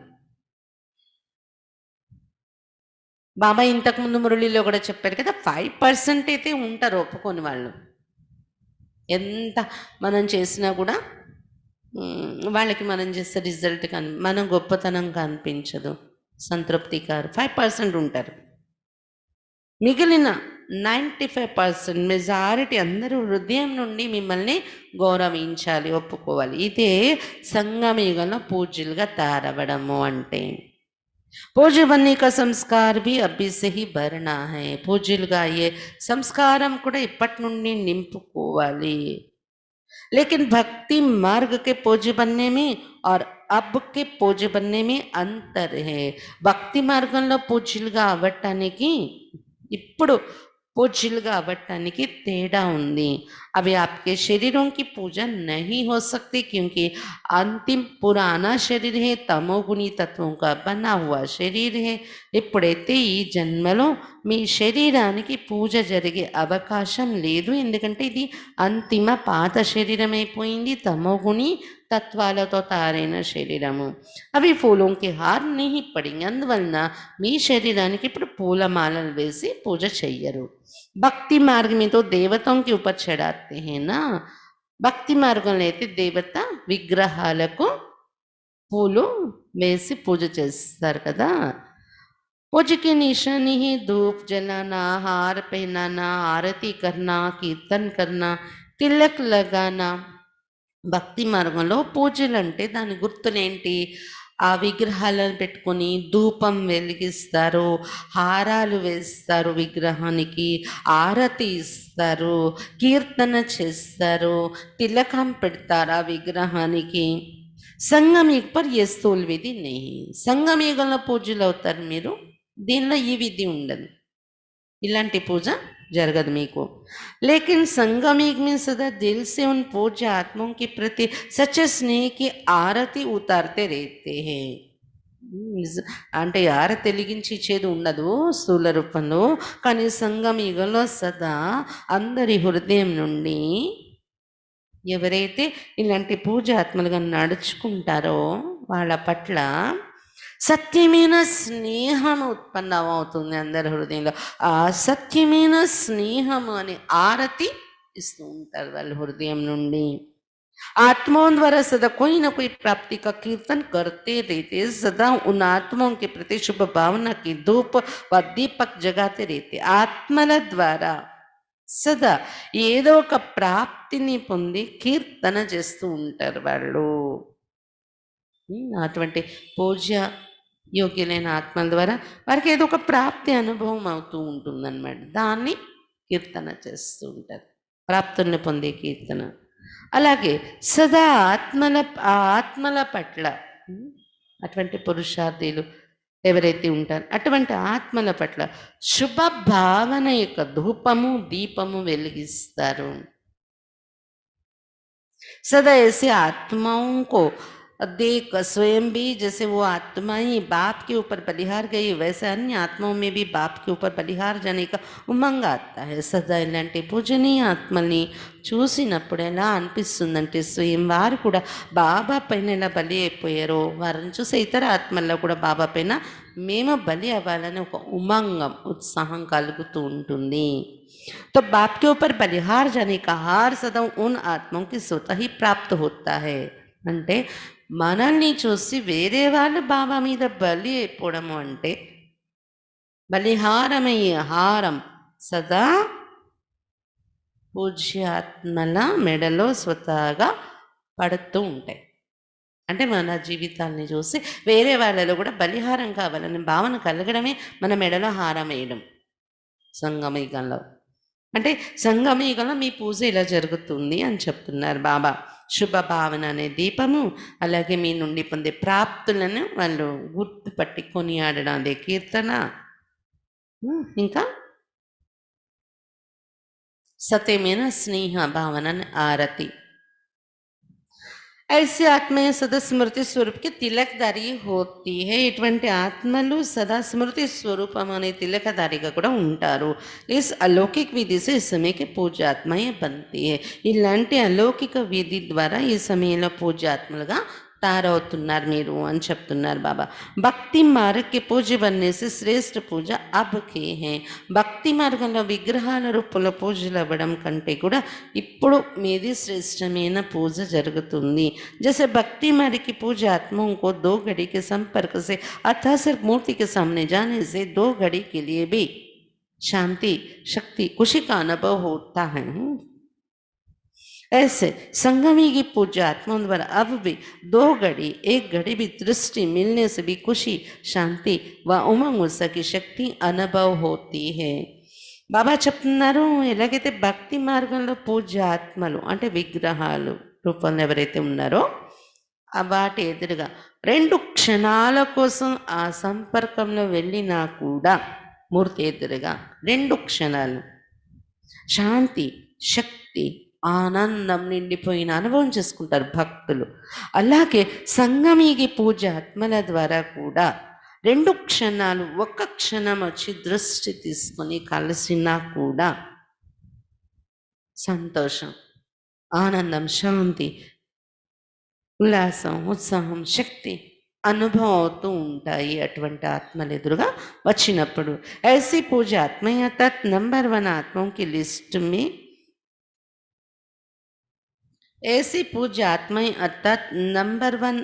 బాబా ఇంతకుముందు మురళిలో కూడా చెప్పారు కదా, 5% అయితే ఉంటారు ఒప్పుకొని వాళ్ళు. ఎంత మనం చేసినా కూడా వాళ్ళకి మనం చేసే రిజల్ట్ మన గొప్పతనం కనిపించదు, సంతృప్తి కారు. 5% ఉంటారు. మిగిలిన 95% మెజారిటీ అందరూ హృదయం నుండి మిమ్మల్ని గౌరవించాలి, ఒప్పుకోవాలి. ఇదే సంగమ యుగంలో పూజ్యులుగా తయారవ్వడము అంటే. पूज्य बनने का संस्कार भी अभी से ही भरना है. పూజ్యులుగా అయ్యే సంస్కారం కూడా ఇప్పటి నుండి నింపుకోవాలి. लेकिन भक्ति मार्ग के पूज्य बनने में और अब के పూజ్య बनने में अंतर है. భక్తి మార్గంలో పూజ్యులుగా అవ్వటానికి ఇప్పుడు పూజ్యులుగా అవ్వటానికి తేడా ఉంది. अभी आपके शरीरों की पूजा नहीं हो सकती क्योंकि अंतिम पुराना शरीर है, तमोगुणी तत्वों का बना हुआ शरीर है. ఇప్పుడైతే ఈ జన్మలో మీ శరీరానికి పూజ జరిగే అవకాశం లేదు, ఎందుకంటే ఇది అంతిమ పాత శరీరం అయిపోయింది, తమోగుణి తత్వాలతో తయారైన శరీరము. అవి ఫూలోంకి హార్ नहीं పడింది, అందువలన మీ శరీరానికి ఇప్పుడు పూలమాలలు వేసి పూజ చెయ్యరు. భక్తి మార్గం మీద దేవతోं के ऊपर चढ़ाते हैं ना. భక్తి మార్గంలో అయితే దేవత విగ్రహాలకు పూలు వేసి పూజ చేస్తారు కదా. पूज की निशानी है धूप जलाना, हार पहनाना, आरती करना, कीर्तन करना, तिलक लगाना. భక్తి మార్గంలో పూజలు అంటే దాని గుర్తులేంటి? ఆ విగ్రహాలను పెట్టుకొని ధూపం వెలిగిస్తారు, హారాలు వేస్తారు, విగ్రహానికి ఆరతి ఇస్తారు, కీర్తన చేస్తారు, తిలకం పెడతారు ఆ విగ్రహానికి. సంగమ యుగ పర్ ఏ స్థూల్ విధి నెహి. సంగమ యుగంలో పూజలు అవుతారు మీరు, దీనిలో ఈ విధి ఉండదు, ఇలాంటి పూజ जरगद मीको. लेकिन संगम युग में सदा दिल से उन पूज्य आत्माओं के प्रति सच्चे स्नेह की आरती उतारते रहते हैं. అంటే ఆరతి వెలిగించి ఇచ్చేది ఉండదు స్థూల రూపంలో, కానీ సంగమ యుగంలో సదా అందరి హృదయం నుండి ఎవరైతే ఇలాంటి పూజాత్మలుగా నడుచుకుంటారో వాళ్ళ పట్ల సత్యమైన స్నేహం ఉత్పన్నమవుతుంది అందరి హృదయంలో. ఆ సత్యమైన స్నేహము అని ఆరతి ఇస్తూ ఉంటారు వాళ్ళు హృదయం నుండి. आत्माओं द्वारा सदा कोई ना कोई प्राप्ति का कीर्तन करते रहते, सदा उन आत्माओं के प्रति शुभ भावना की धूप व दीपक जगाते रहते. ఆత్మల ద్వారా సదా ఏదో ఒక ప్రాప్తిని పొంది కీర్తన చేస్తూ ఉంటారు వాళ్ళు. అటువంటి పూజ్య యోగ్యులైన ఆత్మల ద్వారా వారికి ఏదో ఒక ప్రాప్తి అనుభవం అవుతూ ఉంటుందన్నమాట, దాన్ని కీర్తన చేస్తూ ఉంటారు, ప్రాప్తుల్ని పొందే కీర్తన. అలాగే సదా ఆత్మల పట్ల అటువంటి పురుషార్థులు ఎవరైతే ఉంటారో అటువంటి ఆత్మల పట్ల శుభ భావన యొక్క ధూపము దీపము వెలిగిస్తారు. सदा ऐसे आत्माओं को देख स्वयं भी जैसे वो आत्मा ही बाप के ऊपर बलिहार गई, वैसे अन्य आत्माओं में भी बाप के ऊपर बलिहार जाने का उमंग आता है. సదా ఇలాంటి పూజనీయ ఆత్మల్ని చూసినప్పుడు ఎలా అనిపిస్తుందంటే స్వయం వారు కూడా బాబా పైన ఎలా బలి అయిపోయారో వారిని చూసే ఇతర ఆత్మల్లో కూడా బాబా పైన మేము బలి అవ్వాలని ఒక ఉమంగం ఉత్సాహం కలుగుతూ ఉంటుంది. तो बाप के ऊपर बलिहार जाने का हार सदा उन आत्माओं की स्वतः ही प्राप्त होता है. అంటే మనల్ని చూసి వేరే వాళ్ళు బాబా మీద బలి అయిపోవడము అంటే బలిహారమయ్యే హారం సదా పూజ్యాత్మల మెడలో స్వతహాగా పడుతూ ఉంటాయి. అంటే మన జీవితాన్ని చూసి వేరే వాళ్ళలో కూడా బలిహారం కావాలని భావన కలగడమే మన మెడలో హారం వేయడం సంగమయుగంలో. అంటే సంగమయుగంలో మీ పూజ ఇలా జరుగుతుంది అని చెప్తున్నారు బాబా. శుభ భావన అనే దీపము, అలాగే మీ నుండి పొందే ప్రాప్తులను వాళ్ళు గుర్తుపట్టి కొనియాడడం అదే కీర్తన, ఇంకా సత్యమైన స్నేహ భావన ఆరతి. ऐसी आत्माएं सदा स्मृति स्वरूप की తిలకధారి होती है. ఇటువంటి ఆత్మలు సదా స్మృతి స్వరూపం అనే తిలకధారిగా కూడా ఉంటారు. इस अलौकिक विधि से इस समय की पूज्य आत्माएं बनती है. ఇలాంటి అలౌకిక విధి ద్వారా ఈ సమయంలో పూజ్య ఆత్మలుగా తయారవుతున్నారు మీరు అని చెప్తున్నారు బాబా. భక్తి మార్గకి పూజ బన్నేసి శ్రేష్ఠ పూజ అబ్కే హే. భక్తి మార్గంలో విగ్రహాల రూపంలో పూజలు అవ్వడం కంటే కూడా ఇప్పుడు మీది శ్రేష్టమైన పూజ జరుగుతుంది. जैसे भक्ति मार्ग की पूजा आत्माओं को 2 घड़ी के संपर्क से अर्थात सिर्फ मूर्ति के सामने जाने से 2 घड़ी के लिए भी शांति, शक्ति, खुशी का अनुभव होता है. ऐसे संगमी की पूजा आत्माओं द्वारा अब भी 2 घड़ी 1 घड़ी भी दृष्टि मिलने से भी खुशी, शांति व उमंग उत्साह की शक्ति अनुभव होती है. బాబా చెప్తున్నారు, ఎలాగైతే భక్తి మార్గంలో పూజ్య ఆత్మలు అంటే విగ్రహాలు రూపంలో ఎవరైతే ఉన్నారో వాటి ఎదురుగా 2 క్షణాల కోసం ఆ సంపర్కంలో వెళ్ళినా కూడా మూర్తి ఎదురుగా 2 క్షణాలు శాంతి, శక్తి, ఆనందం నిండిపోయిన అనుభవం చేసుకుంటారు భక్తులు. అలాగే సంగమీకి పూజ ఆత్మల ద్వారా కూడా 2 క్షణాలు 1 క్షణం వచ్చి దృష్టి తీసుకొని కలిసినా కూడా సంతోషం, ఆనందం, శాంతి, ఉల్లాసం, ఉత్సాహం, శక్తి అనుభవం అవుతూ ఉంటాయి అటువంటి ఆత్మలు ఎదురుగా వచ్చినప్పుడు. ऐसी पूजा आत्माएं अर्थात नंबर 1 आत्माओं की लिस्ट में ऐसी पूजा आत्माएं अर्थात नंबर 1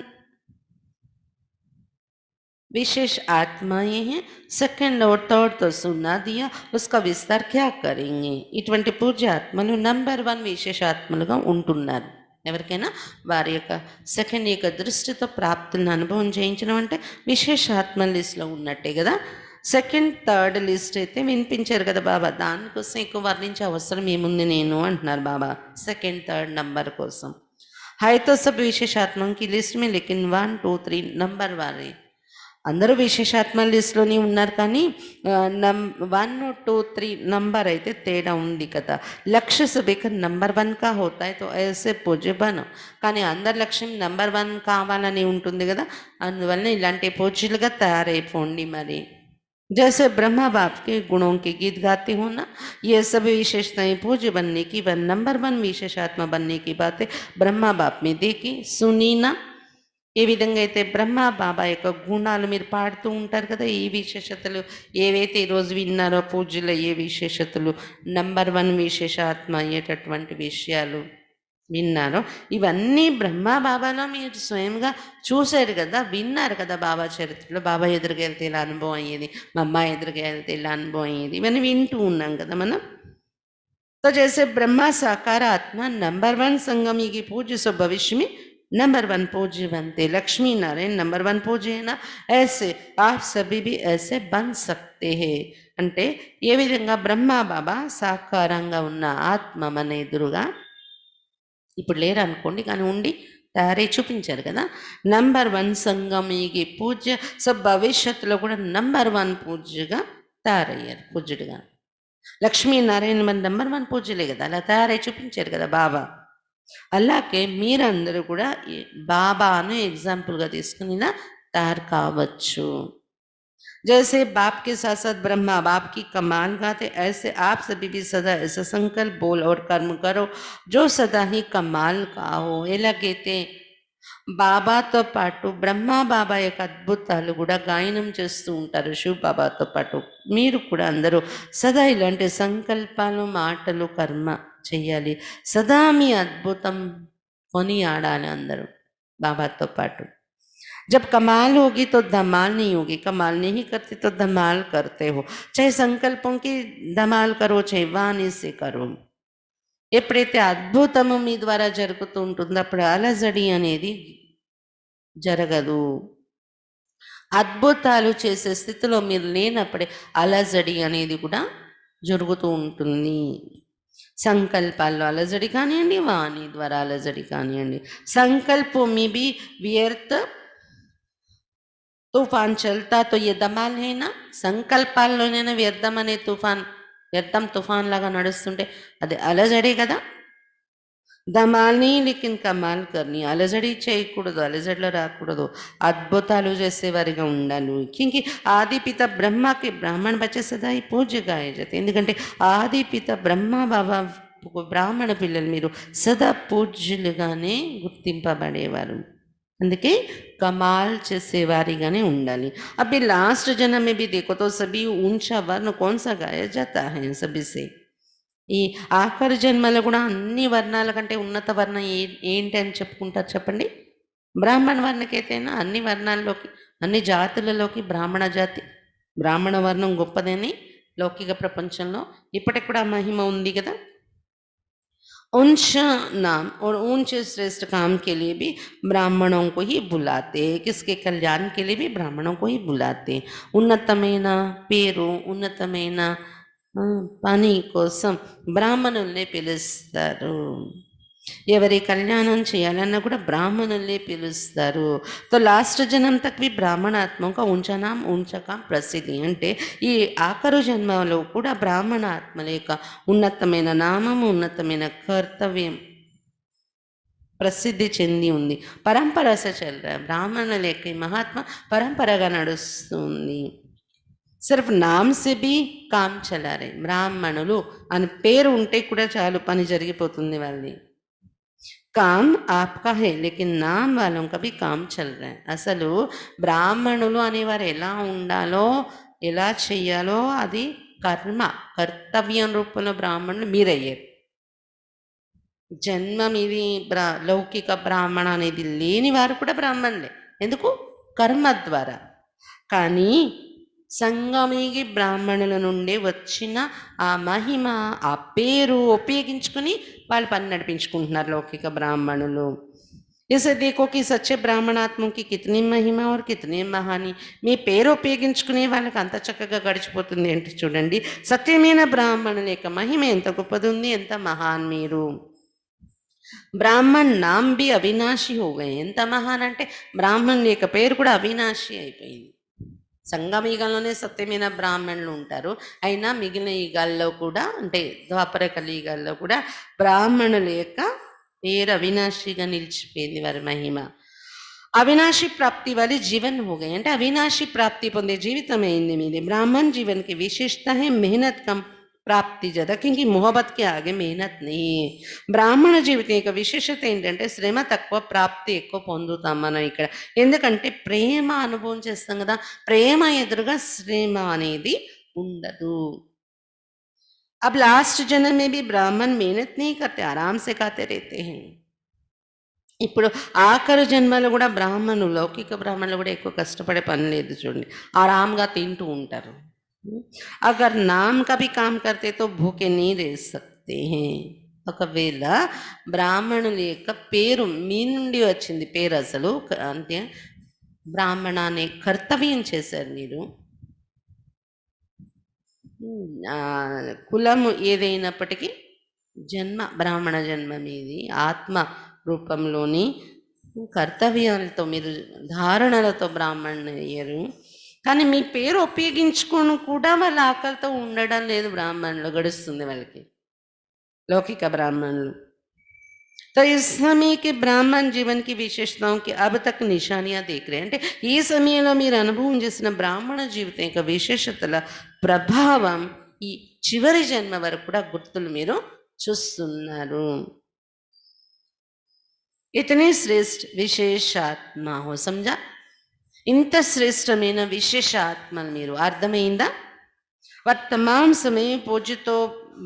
विशेष आत्माएं हैं. सेकंड और थर्ड तो सुना दिया, उसका विस्तार क्या करेंगे. ఇటువంటి పూజ ఆత్మలు నంబర్ 1 విశేష ఆత్మలుగా ఉంటున్నారు. ఎవరికైనా వారి యొక్క సెకండ్ యొక్క దృష్టితో ప్రాప్తులను అనుభవం చేయించడం అంటే విశేష ఆత్మ లిస్ట్లో ఉన్నట్టే కదా. సెకండ్ థర్డ్ లిస్ట్ అయితే వినిపించారు కదా బాబా, దానికోసం ఎక్కువ వర్ణించే అవసరం ఏముంది నేను అంటున్నారు బాబా సెకండ్ థర్డ్ నంబర్ కోసం. है तो सब विशेषात्माओं की लिस्ट में, लेकिन 1 2 3 నంబర్ వారే అందరూ విశేషాత్మ లిస్ట్లోనే ఉన్నారు, కానీ 1 2 3 నంబర్ అయితే తేడా ఉంది కదా. లక్ష్య సభకి నంబర్ 1 కా హోతా తో ऐसे పూజ బనో, కానీ అందరి లక్ష్యం నంబర్ 1 కావాలని ఉంటుంది కదా. అందువల్ల ఇలాంటి పూజలుగా తయారైపోండి. మరి जैसे ब्रह्मा बाप के गुणों के गीत गाते हो ना, ये सभी विशेषताएं पूज्य बनने की व नंबर 1 विशेषात्मा बनने की बातें ब्रह्मा बाप में देखी सुनी ना. ఏ విధంగా అయితే బ్రహ్మ బాబా యొక్క గుణాలు మీరు పాడుతూ ఉంటారు కదా, ఈ విశేషతలు ఏవైతే ఈరోజు విన్నారో పూజలో ఏ విశేషతలు నంబర్ 1 విశేషాత్మ అయ్యేటటువంటి విషయాలు విన్నారో ఇవన్నీ బ్రహ్మ బాబాలో మీరు స్వయంగా చూశారు కదా, విన్నారు కదా. బాబా చరిత్రలో బాబా ఎదురుగా వెళ్తే ఇలా అనుభవం అయ్యేది, మా అమ్మ ఎదురుగా వెళ్తే ఇలా అనుభవం అయ్యేది, ఇవన్నీ వింటూ ఉన్నాం కదా మనం. तो जैसे ब्रह्मा साकार आत्मा नंबर 1 संगमी की पूज्य सो भविष्य में नंबर 1 पूज्य बनते. लक्ष्मी नारायण नंबर 1 पूज्य है ना, ऐसे आप सभी भी ऐसे बन सकते हैं. అంటే ఏ విధంగా బ్రహ్మ బాబా సాకారంగా ఉన్న ఆత్మ మన ఎదురుగా ఇప్పుడు లేరు అనుకోండి, కానీ ఉండి తయారై చూపించారు కదా. నంబర్ 1 సంగమీకి పూజ్య సో భవిష్యత్తులో కూడా నంబర్ 1 పూజ్యగా తయారయ్యారు, పూజ్యుడిగా. లక్ష్మీనారాయణ మన నంబర్ 1 పూజలే కదా, అలా తయారై చూపించారు కదా బాబా. అలాగే మీరందరూ కూడా బాబాను ఎగ్జాంపుల్గా తీసుకుని తయారు కావచ్చు. जैसे बाप के साथ साथ ब्रह्मा बाप की कमाल गाते, ऐसे आप सभी भी सदा ऐसा संकल्प बोल और कर्म करो जो सदा ही कमाल का हो. ఎలాగైతే బాబాతో పాటు బ్రహ్మ బాబా యొక్క అద్భుతాలు కూడా గాయనం చేస్తూ ఉంటారు శివ బాబాతో పాటు, మీరు కూడా అందరూ సదా ఇలాంటి సంకల్పాలు, మాటలు, కర్మ చెయ్యాలి. సదా మీ అద్భుతం కొని ఆడాలి అందరూ బాబాతో పాటు. जब कमाल होगी तो धमाल नहीं होगी, कमाल नहीं करते तो धमाल करते हो. चाहे संकल्पों की धमाल करो, चाहे वाणी से करो. ఎప్పుడైతే అద్భుతము మీ ద్వారా జరుగుతూ ఉంటుందో అప్పుడు అలజడి అనేది జరగదు. అద్భుతాలు చేసే స్థితిలో మీరు లేనప్పుడే అలజడి అనేది కూడా జరుగుతూ ఉంటుంది. సంకల్పాల్లో అలజడి కానివ్వండి, వాణి ద్వారా అలజడి కానివ్వండి. సంకల్పం మీ బి వ్యర్థ తుఫాన్ చల్తా తో ఏ దమాల్ హేనా, సంకల్పాల్లోనైనా వ్యర్థం అనే తుఫాన్, వ్యర్థం తుఫాన్ లాగా నడుస్తుంటే అది అలజడే కదా. దమాల్ని లేకిన్ కమాల్ కర్ని, అలజడి చేయకూడదు, అలజడిలో రాకూడదు, అద్భుతాలు చేసేవారిగా ఉండాలి. క్యూంకి ఆది పిత బ్రహ్మకి బ్రాహ్మణ బచ్చే సదా ఈ పూజ్య గాయ జాతే. ఎందుకంటే ఆది పిత బ్రహ్మ బాబా బ్రాహ్మణ పిల్లలు మీరు సదా పూజ్యులుగానే గుర్తింపబడేవారు. అందుకే కమాల్ చేసేవారిగానే ఉండాలి. అभी लास्ट जन्म में भी देखो तो सभी ऊंचा वर्ण कौन सा गाया जाता है सभी से. ఈ ఆఖరి జన్మలో కూడా అన్ని వర్ణాల కంటే ఉన్నత వర్ణం ఏంటి అని చెప్పుకుంటారు చెప్పండి? బ్రాహ్మణ వర్ణకైతేనా అన్ని వర్ణాల్లోకి, అన్ని జాతులలోకి బ్రాహ్మణ జాతి, బ్రాహ్మణ వర్ణం గొప్పదని లౌకిక ప్రపంచంలో ఇప్పటికి కూడా మహిమ ఉంది కదా. ऊंचा नाम और ऊंचे श्रेष्ठ काम के लिए भी ब्राह्मणों को ही बुलाते, किसके कल्याण के लिए भी ब्राह्मणों को ही बुलाते. ఉన్నతమైన పేరు, ఉన్నతమైన పని కోసం బ్రాహ్మణుల్ని పిలుస్తారు. ఎవరి కళ్యాణం చేయాలన్నా కూడా బ్రాహ్మణుల్ని పిలుస్తారు. తో లాస్ట్ జన్మ తక్ भी బ్రాహ్మణ ఆత్మ का ऊंचा नाम ऊंचा काम ప్రసిద్ధి. అంటే ఈ ఆఖరు జన్మలో కూడా బ్రాహ్మణ ఆత్మల యొక్క ఉన్నతమైన నామము, ఉన్నతమైన కర్తవ్యం ప్రసిద్ధి చెంది ఉంది. పరంపర సే చల్ రहा है. బ్రాహ్మణుల యొక్క మహాత్మ పరంపరగా నడుస్తుంది. సిర్ఫ్ నామ్ సే భీ కామ్ చలా రే. బ్రాహ్మణులు అని పేరు ఉంటే కూడా చాలు, పని జరిగిపోతుంది వాళ్ళది. కామ్ ఆప్కా హే లేకిన్ నామ్ వాలోం కా భీ కామ్ చల్ రా హై. అసలు బ్రాహ్మణులు అనేవారు ఎలా ఉండాలో, ఎలా చెయ్యాలో అది కర్మ, కర్తవ్యం రూపంలో బ్రాహ్మణులు మీరయ్యారు. జన్మ మీది లౌకిక బ్రాహ్మణ అనేది లేని వారు కూడా బ్రాహ్మణులే. ఎందుకు? కర్మ ద్వారా. కానీ సంగమికి బ్రాహ్మణుల నుండి వచ్చిన ఆ మహిమ, ఆ పేరు ఉపయోగించుకుని వాళ్ళు పని నడిపించుకుంటున్నారు లౌకిక బ్రాహ్మణులు. ఇసే దేఖో కి సచ్చే బ్రాహ్మణాత్మకి కితనీ మహిమ और కితనీ మహాని. మీ పేరు ఉపయోగించుకునే వాళ్ళకి అంత చక్కగా గడిచిపోతుంది అంటే చూడండి, సత్యమైన బ్రాహ్మణుల యొక్క మహిమ ఎంత గొప్పది ఉంది, ఎంత మహాన్ మీరు. బ్రాహ్మణ్ నామ్ బి అవినాశి హోగయే. ఎంత మహాన్ అంటే బ్రాహ్మణుల యొక్క పేరు కూడా అవినాశి అయిపోయింది. సంగమ యుగంలోనే సత్యమైన బ్రాహ్మణులు ఉంటారు, అయినా మిగిలిన యుగాల్లో కూడా, అంటే ద్వాపర కలియుగాల్లో కూడా బ్రాహ్మణుల యొక్క పేరు అవినాశిగా నిలిచిపోయింది, వారి మహిమ. అవినాశి ప్రాప్తి వారి జీవన్ హోగయే. అంటే అవినాశి ప్రాప్తి పొందే జీవితం అయింది మీది. బ్రాహ్మణ జీవన్ కి విశేషత హై మెహనత్ కమ్ ప్రాప్తి ज़्यादा, क्योंकि मोहब्बत के आगे मेहनत नहीं. బ్రాహ్మణ జీవితం యొక్క విశేషత ఏంటంటే శ్రమ తక్కువ, ప్రాప్తి ఎక్కువ పొందుతాం మనం ఇక్కడ. ఎందుకంటే ప్రేమ అనుభవం చేస్తాం కదా, ప్రేమ ఎదురుగా శ్రమ అనేది ఉండదు. अब लास्ट जन्म में भी ब्राह्मण मेहनत नहीं करते, आराम से खाते रहते हैं. ఇప్పుడు ఆఖరు జన్మలో కూడా బ్రాహ్మణులు, లౌకిక బ్రాహ్మణులు కూడా ఎక్కువ కష్టపడే పని లేదు చూడండి, ఆరాంగా తింటూ ఉంటారు. अगर नाम का भी काम करते तो भूखे नहीं रह सकते हैं. ఒకవేళ బ్రాహ్మణుల యొక్క పేరు మీ నుండి వచ్చింది, పేరు అసలు అంటే బ్రాహ్మణ అనే కర్తవ్యం చేశారు మీరు. కులము ఏదైనప్పటికీ జన్మ బ్రాహ్మణ జన్మ మీది, ఆత్మ రూపంలోని కర్తవ్యాలతో మీరు ధారణలతో బ్రాహ్మణులు అయ్యారు. కానీ మీ పేరు ఉపయోగించుకొని కూడా వాళ్ళ ఆకలితో ఉండడం లేదు. బ్రాహ్మణులు గడుస్తుంది వాళ్ళకి, लौकिक ब्राह्मण. तो इस समय के ब्राह्मण जीवन की विशेषताओं की अब तक निशानियां देख रहे हैं. అంటే ఈ సమయంలో మీరు అనుభవం చేసిన బ్రాహ్మణ జీవితం యొక్క విశేషతల ప్రభావం ఈ చివరి జన్మ వరకు కూడా గుర్తులు మీరు చూస్తున్నారు. इतने श्रेष्ठ విశేషాత్మ हो, समझा? ఇంత శ్రేష్టమైన విశేషాత్మలు మీరు, అర్థమైందా? वर्तमान समय पूज्य तो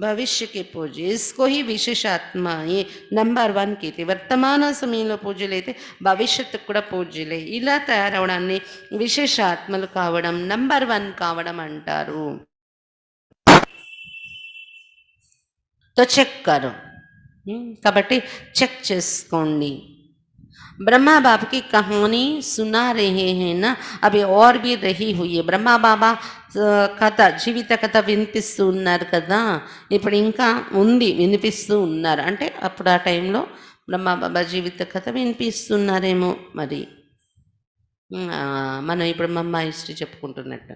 भविष्य के पूज्य, इसको ही विशेषात्मा ये नंबर 1 कहते. వర్తమాన సమయంలో పూజ్యులైతే భవిష్యత్తుకు కూడా పూజ్యులే. ఇలా తయారవడాన్ని విశేషాత్మలు కావడం, నంబర్ 1 కావడం అంటారు. तो చెక్ करो. కాబట్టి చెక్ చేసుకోండి. ब्रह्मा बाबा की कहानी सुना रहे हैं ना, अभी और भी रही हुई है. ब्रह्मा बाबा కథ, జీవిత కథ వినిపిస్తూ ఉన్నారు కదా, ఇప్పుడు ఇంకా ఉంది, వినిపిస్తూ ఉన్నారు. అంటే అప్పుడు ఆ టైంలో బ్రహ్మ బాబా జీవిత కథ వినిపిస్తున్నారేమో మరి. మనం ఇప్పుడు మమ్మ హిస్టరీ చెప్పుకుంటున్నట్టు.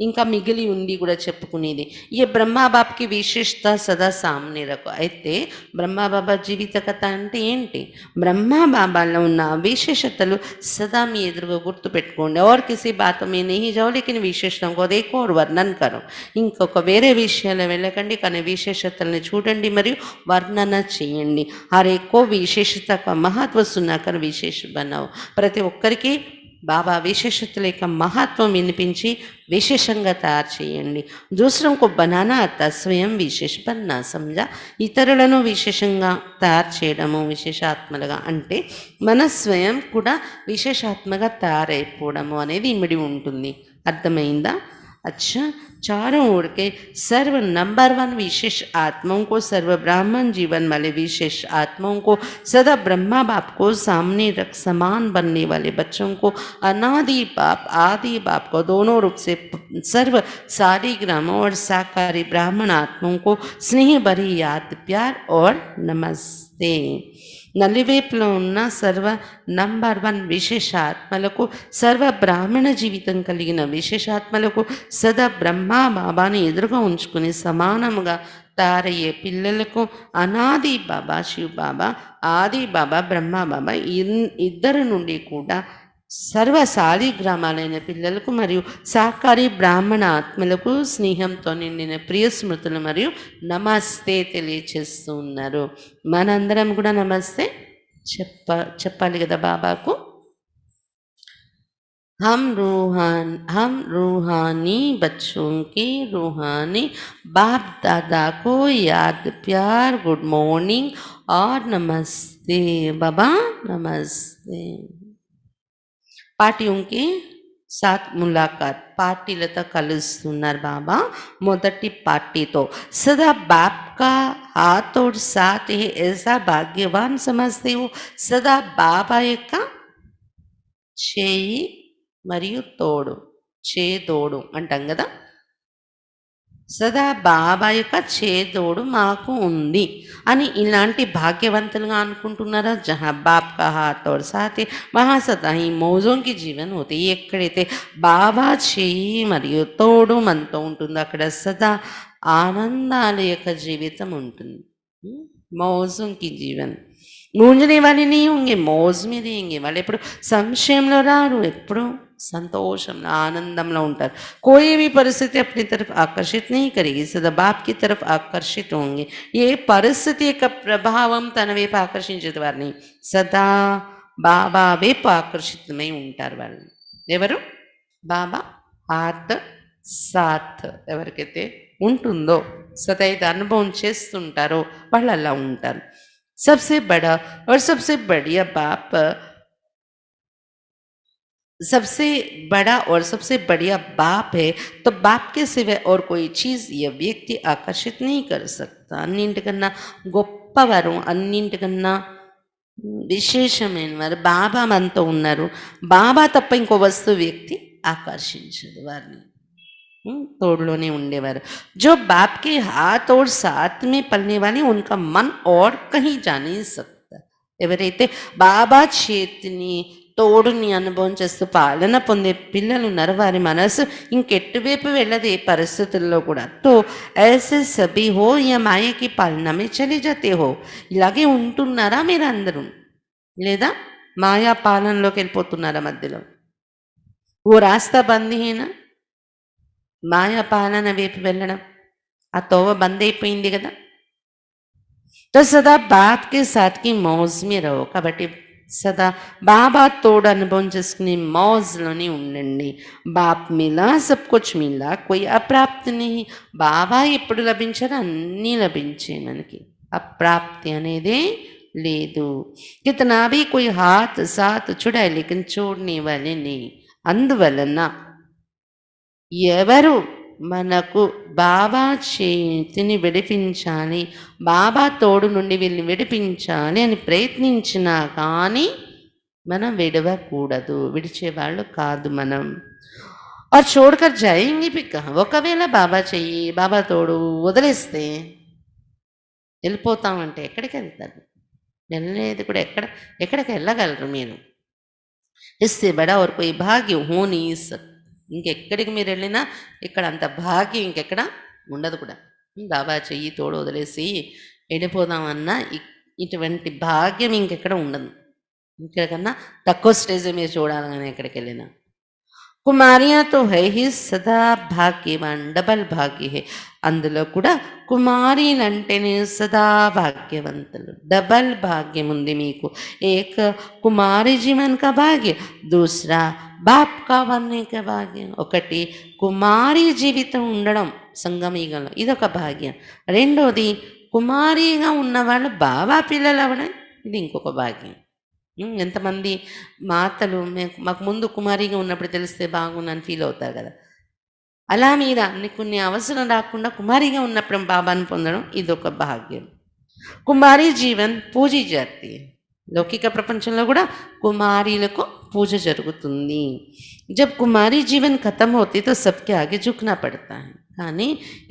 ఇంకా మిగిలి ఉంది కూడా చెప్పుకునేది. ఏ బ్రహ్మా బాప్కి విశేషత సదా సామ్నే రఖో. అయితే బ్రహ్మా బాబా జీవిత కథ అంటే ఏంటి? బ్రహ్మా బాబాలో ఉన్న విశేషతలు సదా మీ ఎదురుగా గుర్తుపెట్టుకోండి. और किसी बात में नहीं जाओ, लेकिन విశేషణం को देखो और वर्णन करो. ఇంకొక వేరే విషయాలు వెళ్ళకండి, కానీ విశేషతల్ని చూడండి మరియు వర్ణన చేయండి. हर एक को विशेषता का महत्व सुनाकर विशेष बनाओ. ప్రతి ఒక్కరికి బాబా విశేషతల యొక్క మహత్వం వినిపించి విశేషంగా తయారు చేయండి. దూసరం కో బనానా అత్తా స్వయం విశేష బన్నా సమజా. ఇతరులను విశేషంగా తయారు చేయడము విశేషాత్మలుగా అంటే మన స్వయం కూడా విశేషాత్మగా తయారైపోవడము అనేది ఇమిడి ఉంటుంది. అర్థమైందా? अच्छा, चारों ओर के सर्व नंबर 1 विशेष आत्माओं को, सर्व ब्राह्मण जीवन वाले विशेष आत्माओं को, सदा ब्रह्मा बाप को सामने रख समान बनने वाले बच्चों को, अनादि बाप आदि बाप को, दोनों रूप से सर्व सालिग्रामों और साकारी ब्राह्मण आत्माओं को स्नेह भरी याद, प्यार और नमस्ते. నలివేపులో ఉన్న సర్వ నంబర్ 1 విశేషాత్మలకు, సర్వ బ్రాహ్మణ జీవితం కలిగిన విశేషాత్మలకు, సదా బ్రహ్మా బాబాని ఎదురుగా ఉంచుకుని సమానముగా తయారయ్యే పిల్లలకు, అనాది బాబా శివ్ బాబా, ఆది బాబా బ్రహ్మా బాబా ఇద్దరు నుండి కూడా సర్వ సాలిగ్రామాలైన పిల్లలకు మరియు సాకారి బ్రాహ్మణ ఆత్మలకు స్నేహంతో నిండిన ప్రియ స్మృతులు మరియు నమస్తే తెలియచేస్తూ ఉన్నారు. మనందరం కూడా నమస్తే చెప్పాలి కదా బాబాకు. हम रूहानी बच्चों के रूहानी बाप दादा को याद, प्यार, गुड मॉर्निंग और नमस्ते बाबा, नमस्ते. పార్టీకి సాత్ ములాకాత్, పార్టీలతో కలుస్తున్నారు బాబా. మొదటి పార్టీతో సదా బాప్ కా హాత్ और साथ ही ऐसा भाग्यवान समझते हो. సదా బాబా యొక్క చేయి మరియు తోడు, చేదోడు అంటాం కదా. సదా బాబా యొక్క చేదోడు మాకు ఉంది అని ఇలాంటి భాగ్యవంతులుగా అనుకుంటున్నారా? జహా బాప్ కా హాత్ और साथ ही वहाँ सदा ही मौजों की जीवन होते. ఎక్కడైతే బాబా చేయి మరియు తోడు మనతో ఉంటుందో అక్కడ సదా ఆనందాల యొక్క జీవితం ఉంటుంది. మౌజం కి జీవన్ గూంజనే వారి नहीं होंगे, मौज में रहेंगे. వాళ్ళు ఎప్పుడు సంశయంలో రారు, ఎప్పుడు సంతోషంలో ఆనందంలో ఉంటారు. कोई भी परिस्थिति अपनी तरफ आकर्षित नहीं करेगी, सदा बाप की तरफ आकर्षित होंगे. ఏ పరిస్థితి యొక్క ప్రభావం తన వైపు ఆకర్షించేది వారిని, సదా బాబా వైపు ఆకర్షితమై ఉంటారు వాళ్ళు. ఎవరు? బాబా హాత్ సాత్ ఎవరికైతే ఉంటుందో, సదా ఇది అనుభవం చేస్తుంటారో వాళ్ళు అలా ఉంటారు. सबसे बड़ा और सबसे बढ़िया बाप, सबसे बड़ा और सबसे बढ़िया बाप है. तो बाप के सिवाय और कोई चीज़ या व्यक्ति आकर्षित नहीं कर सकता. అన్నింటికన్నా గొప్పవారు, అన్నింటికన్నా విశేషమైన వారు బాబా మనతో ఉన్నారు. బాబా తప్ప ఇంకో వస్తువు వ్యక్తి ఆకర్షించదు వారిని. तोड़लोने ఉండేవారు. जो बाप के हाथ और साथ में पलने वाले उनका मन और कहीं जा नहीं सकता. ఎవరైతే బాబా చేతిని తోడుని అనుభవం చేస్తూ పాలన పొందే పిల్లలు ఉన్నారు వారి మనసు ఇంకెట్టువైపు వెళ్ళదు ఏ పరిస్థితుల్లో కూడా. तो ऐसे सभी हो या माया की पालना में चले जाते हो. ఇలాగే ఉంటున్నారా మీరు అందరూ, లేదా మాయా పాలనలోకి వెళ్ళిపోతున్నారా మధ్యలో? ఓ రాస్తా బంద్ హేనా, మాయా పాలన వైపు వెళ్ళడం, ఆ తోవ బంద్ అయిపోయింది కదా. तो सदा बाप के साथ की मौज में रहो. కాబట్టి సదా బాబా తోడు అనుభవం చేసుకుని మౌజ్లోనే ఉండండి. బాప్ మిలా సబ్ కుచ్ మిలా, కోయి అప్రాప్తి नहीं. బాబా ఎప్పుడు లభించారో అన్నీ లభించే మనకి, అప్రాప్తి అనేదే లేదు. కితనా भी कोई हाथ साथ छुड़ाए लेकिन छोड़ने वाले नहीं. అందువలన ఎవరు మనకు బాబా చేతిని విడిపించాలి, బాబా తోడు నుండి వీళ్ళని విడిపించాలి అని ప్రయత్నించినా కానీ మనం విడవకూడదు, విడిచేవాళ్ళు కాదు మనం. और छोड़कर जाएंगे भी कहाँ. ఒకవేళ బాబా చెయ్యి, బాబా తోడు వదిలేస్తే వెళ్ళిపోతామంటే ఎక్కడికి వెళ్తారు? వెళ్ళలేదు కూడా. ఎక్కడికి వెళ్ళగలరు మీరు? इससे बड़ा और कोई भाग्य हो नहीं सकता. ఇంకెక్కడికి మీరు వెళ్ళినా ఇక్కడ అంత భాగ్యం ఇంకెక్కడ ఉండదు కూడా. బాబా చెయ్యి తోడు వదిలేసి వెళ్ళిపోదామన్నా ఇటువంటి భాగ్యం ఇంకెక్కడ ఉండదు. ఇంకెకన్నా తక్కువ స్టేజ్ మీరు చూడాలి కానీ ఎక్కడికి వెళ్ళినా. కుమారియా తో హై హి సదా భాగ్యవాన్, డబల్ భాగ్య హే. అందులో కూడా కుమారీలు అంటేనే సదా భాగ్యవంతులు, డబల్ భాగ్యం ఉంది మీకు. ఏక కుమారి జీవన్ కా భాగ్య, దూసరా బాప్ కా వన్నే కా భాగ్యం. ఒకటి కుమారి జీవితం ఉండడం సంగమీగంలో, ఇదొక భాగ్యం. రెండోది కుమారిగా ఉన్నవాళ్ళు బాబా పిల్లలు అవ్వడం, ఇది ఇంకొక భాగ్యం. ఎంతమంది మాతలు మాకు ముందు కుమారిగా ఉన్నప్పుడు తెలిస్తే బాగుందని ఫీల్ అవుతారు కదా. అలా మీరు అన్ని కొన్ని అవసరం రాకుండా కుమారిగా ఉన్నప్పుడు బాబాను పొందడం ఇదొక భాగ్యం. కుమారి జీవన్ పూజ జాతి, లౌకిక ప్రపంచంలో కూడా కుమారీలకు పూజ జరుగుతుంది. జబ్ కుమారి జీవన్ ఖతం అవుతే తో సబ్కే ఆగే జుక్నా పడతా హై. కానీ